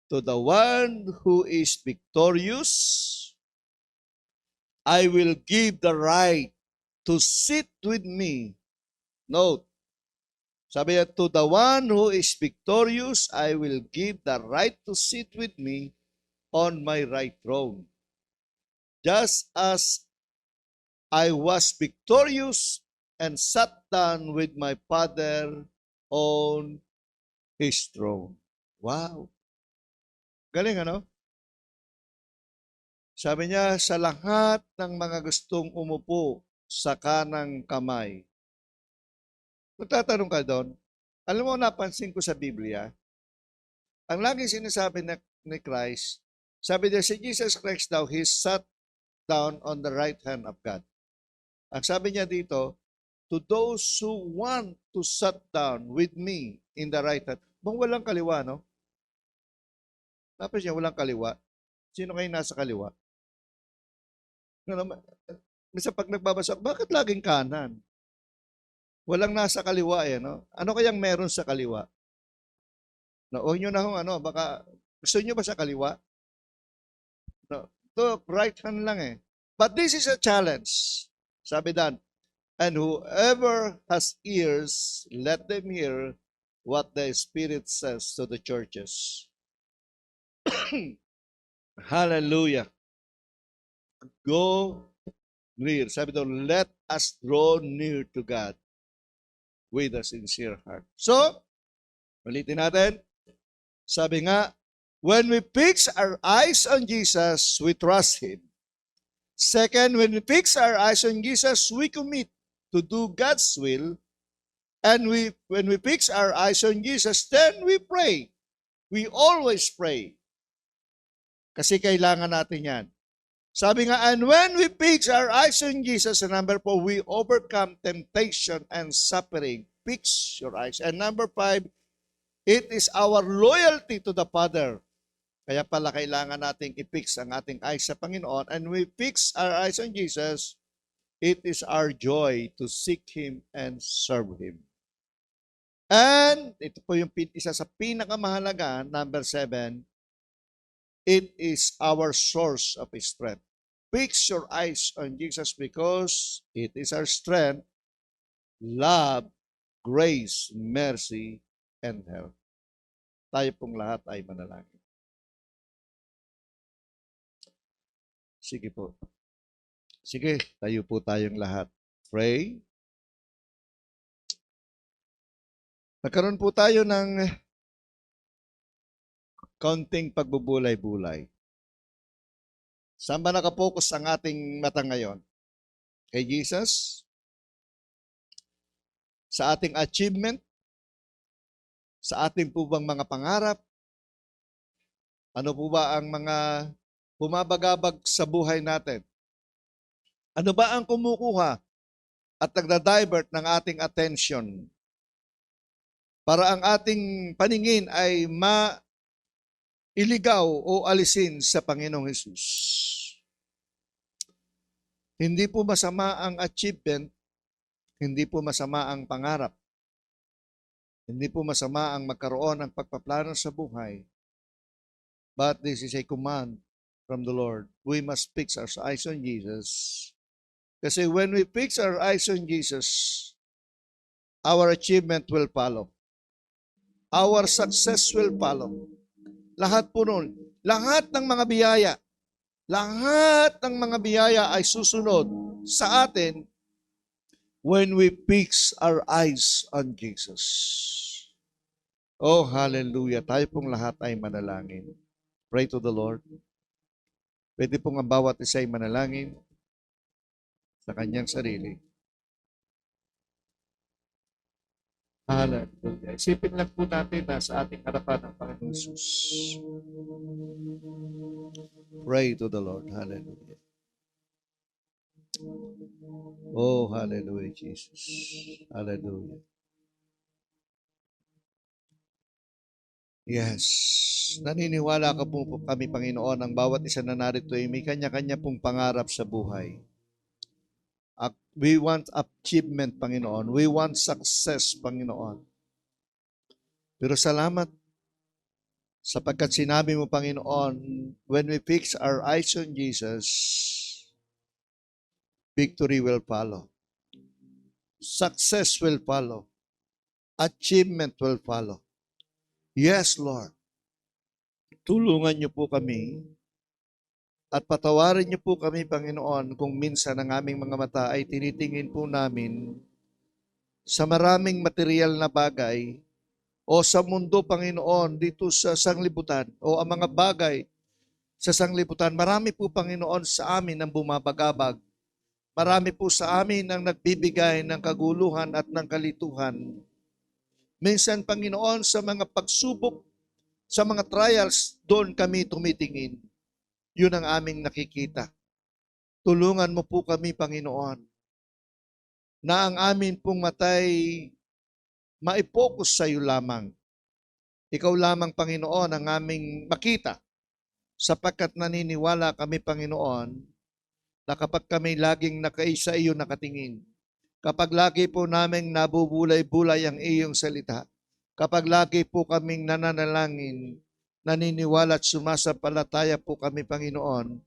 C: to the one who is victorious, I will give the right to sit with me. Note, sabi niya, to the one who is victorious, I will give the right to sit with me on my right throne. Just as I was victorious and sat down with my Father on His throne. Wow. Galing, ano? Sabi niya, sa lahat ng mga gustong umupo sa kanang kamay. Magtatanong ka doon, alam mo, napansin ko sa Biblia, ang laging sinasabi ni Christ, sabi niya, si Jesus Christ daw, He sat down on the right hand of God. Ang sabi niya dito, to those who want to sit down with me in the right hand. Bang walang kaliwa, no? Tapos niya, walang kaliwa. Sino kayo nasa kaliwa? Misa pag nagbabasa, bakit laging kanan? Walang nasa kaliwa no? Ano kayang meron sa kaliwa? No, huwag nyo na baka, gusto nyo ba sa kaliwa? No, to right hand lang But this is a challenge. Sabi dan, and whoever has ears, let them hear what the Spirit says to the churches. Hallelujah. Go near. Sabi doon, let us draw near to God with a sincere heart. So, ulitin natin. Sabi nga, when we fix our eyes on Jesus, we trust Him. Second, when we fix our eyes on Jesus, we commit to do God's will. And when we fix our eyes on Jesus, then we pray. We always pray. Kasi kailangan natin yan. Sabi nga, and when we fix our eyes on Jesus, and number 4, we overcome temptation and suffering. Fix your eyes. And number 5, it is our loyalty to the Father. Kaya pala kailangan nating i-fix ang ating eyes sa Panginoon. And we fix our eyes on Jesus, it is our joy to seek Him and serve Him. And ito po yung isa sa pinakamahalaga, number 7, it is our source of strength. Fix your eyes on Jesus because it is our strength, love, grace, mercy, and help. Tayo pong lahat ay manalangin. Sige po. Sige, tayo po tayong lahat. Pray. Nagkaroon po tayo ng kaunting pagbubulay-bulay. Saan ba nakapokus ang ating mata ngayon? Kay Jesus? Sa ating achievement? Sa ating po bang mga pangarap? Ano po ba ang mga bumabagabag sa buhay natin? Ano ba ang kumukuha at nagda-divert ng ating attention para ang ating paningin ay iligaw o alisin sa Panginoong Hesus? Hindi po masama ang achievement, hindi po masama ang pangarap, hindi po masama ang magkaroon ng pagpaplano sa buhay. But this is a command from the Lord. We must fix our eyes on Jesus. Kasi when we fix our eyes on Jesus, our achievement will follow. Our success will follow. Lahat po nun. Lahat ng mga biyaya ay susunod sa atin when we fix our eyes on Jesus. Oh, hallelujah. Tayo pong lahat ay manalangin. Pray to the Lord. Pwede pong ang bawat isa ay manalangin sa kanyang sarili. Hallelujah. Isipin lang po natin na sa ating harapan ng Panginoon Jesus. Pray to the Lord. Hallelujah. Oh, hallelujah, Jesus. Hallelujah. Yes. Naniniwala ka po kami, Panginoon, ang bawat isa na narito ay may kanya-kanya pong pangarap sa buhay. We want achievement, Panginoon. We want success, Panginoon. Pero salamat sapagkat sinabi mo, Panginoon, when we fix our eyes on Jesus, victory will follow. Success will follow. Achievement will follow. Yes, Lord. Tulungan niyo po kami at patawarin niyo po kami, Panginoon, kung minsan ang aming mga mata ay tinitingin po namin sa maraming material na bagay o sa mundo, Panginoon, dito sa sanglibutan o ang mga bagay sa sanglibutan. Marami po, Panginoon, sa amin ang bumabagabag. Marami po sa amin ang nagbibigay ng kaguluhan at ng kalituhan. Minsan, Panginoon, sa mga pagsubok, sa mga trials, doon kami tumitingin. Yun ang aming nakikita. Tulungan mo po kami, Panginoon, na ang amin pong matay maipokus sa iyo lamang. Ikaw lamang, Panginoon, ang aming makita, sapagkat naniniwala kami, Panginoon, na kapag kami laging nakaisa iyo nakatingin, kapag lagi po naming nabubulay-bulay ang iyong salita, kapag lagi po kaming nananalangin, naniniwala at sumasampalataya po kami, Panginoon,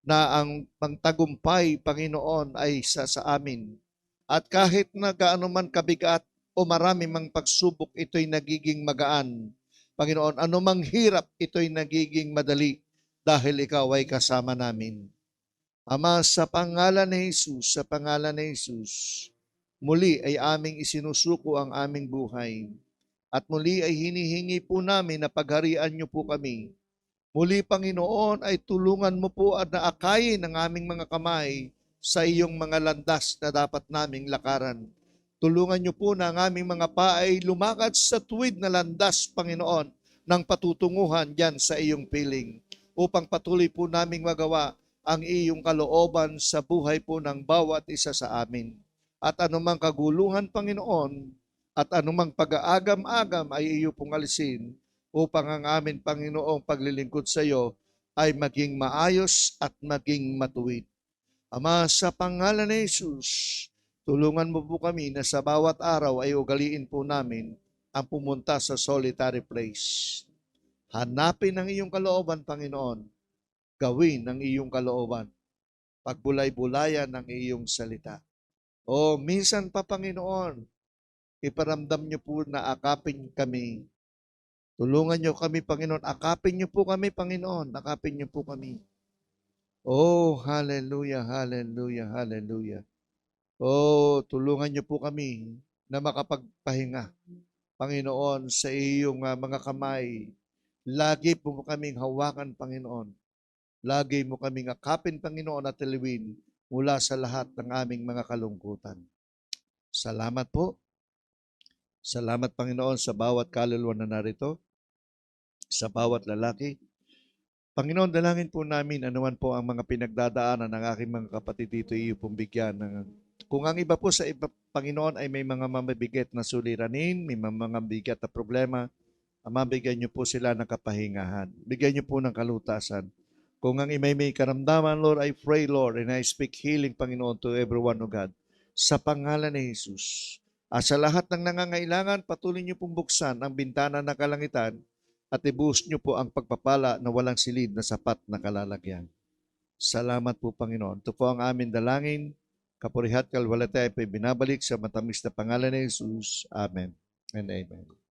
C: na ang pangtagumpay, Panginoon, ay sa amin. At kahit na gaano man kabigat o marami mang pagsubok, ito'y nagiging magaan. Panginoon, anumang hirap, ito'y nagiging madali dahil ikaw ay kasama namin. Ama, sa pangalan ni Jesus, sa pangalan ni Jesus, muli ay aming isinusuko ang aming buhay. At muli ay hinihingi po namin na pagharian niyo po kami. Muli, Panginoon, ay tulungan mo po at naakayin ang aming mga kamay sa iyong mga landas na dapat naming lakaran. Tulungan niyo po na ang aming mga paa ay lumakad sa tuwid na landas, Panginoon, ng patutunguhan diyan sa iyong piling, upang patuloy po naming magawa ang iyong kalooban sa buhay po ng bawat isa sa amin. At anumang kaguluhan, Panginoon, at anumang pag-aagam-agam ay iyo pong alisin upang ang amin, Panginoong, paglilingkod sa iyo ay maging maayos at maging matuwid. Ama, sa pangalan ni Jesus, tulungan mo po kami na sa bawat araw ay ugaliin po namin ang pumunta sa solitary place. Hanapin ang iyong kalooban, Panginoon. Gawin ang iyong kalooban. Pagbulay-bulayan ang iyong salita. O minsan pa, Panginoon, iparamdam niyo po na akapin kami. Tulungan niyo kami, Panginoon. Akapin niyo po kami, Panginoon. Akapin niyo po kami. Oh, hallelujah, hallelujah, hallelujah. Oh, tulungan niyo po kami na makapagpahinga, Panginoon, sa iyong mga kamay. Lagi po kaming hawakan, Panginoon. Lagi mo kaming akapin, Panginoon, at aliwin mula sa lahat ng aming mga kalungkutan. Salamat po. Salamat, Panginoon, sa bawat kaluluwa na narito, sa bawat lalaki. Panginoon, dalangin po namin anuman po ang mga pinagdadaanan ng aking mga kapatid dito, iyo pong bigyan. Kung ang iba po sa iba, Panginoon, ay may mga mabibigat na suliranin, may mga bigat na problema, mabigyan niyo po sila ng kapahingahan. Bigyan niyo po ng kalutasan. Kung ang imay may karamdaman, Lord, I pray, Lord, and I speak healing, Panginoon, to everyone, O God, sa pangalan ni Jesus. At sa lahat ng nangangailangan, patuloy niyo pong buksan ang bintana ng kalangitan at ibuhos niyo po ang pagpapala na walang silid na sapat na kalalagyan. Salamat po, Panginoon. Ito po ang amin dalangin. Kapurihat kalwalate ay binabalik sa matamis na pangalan ni Jesus. Amen and amen.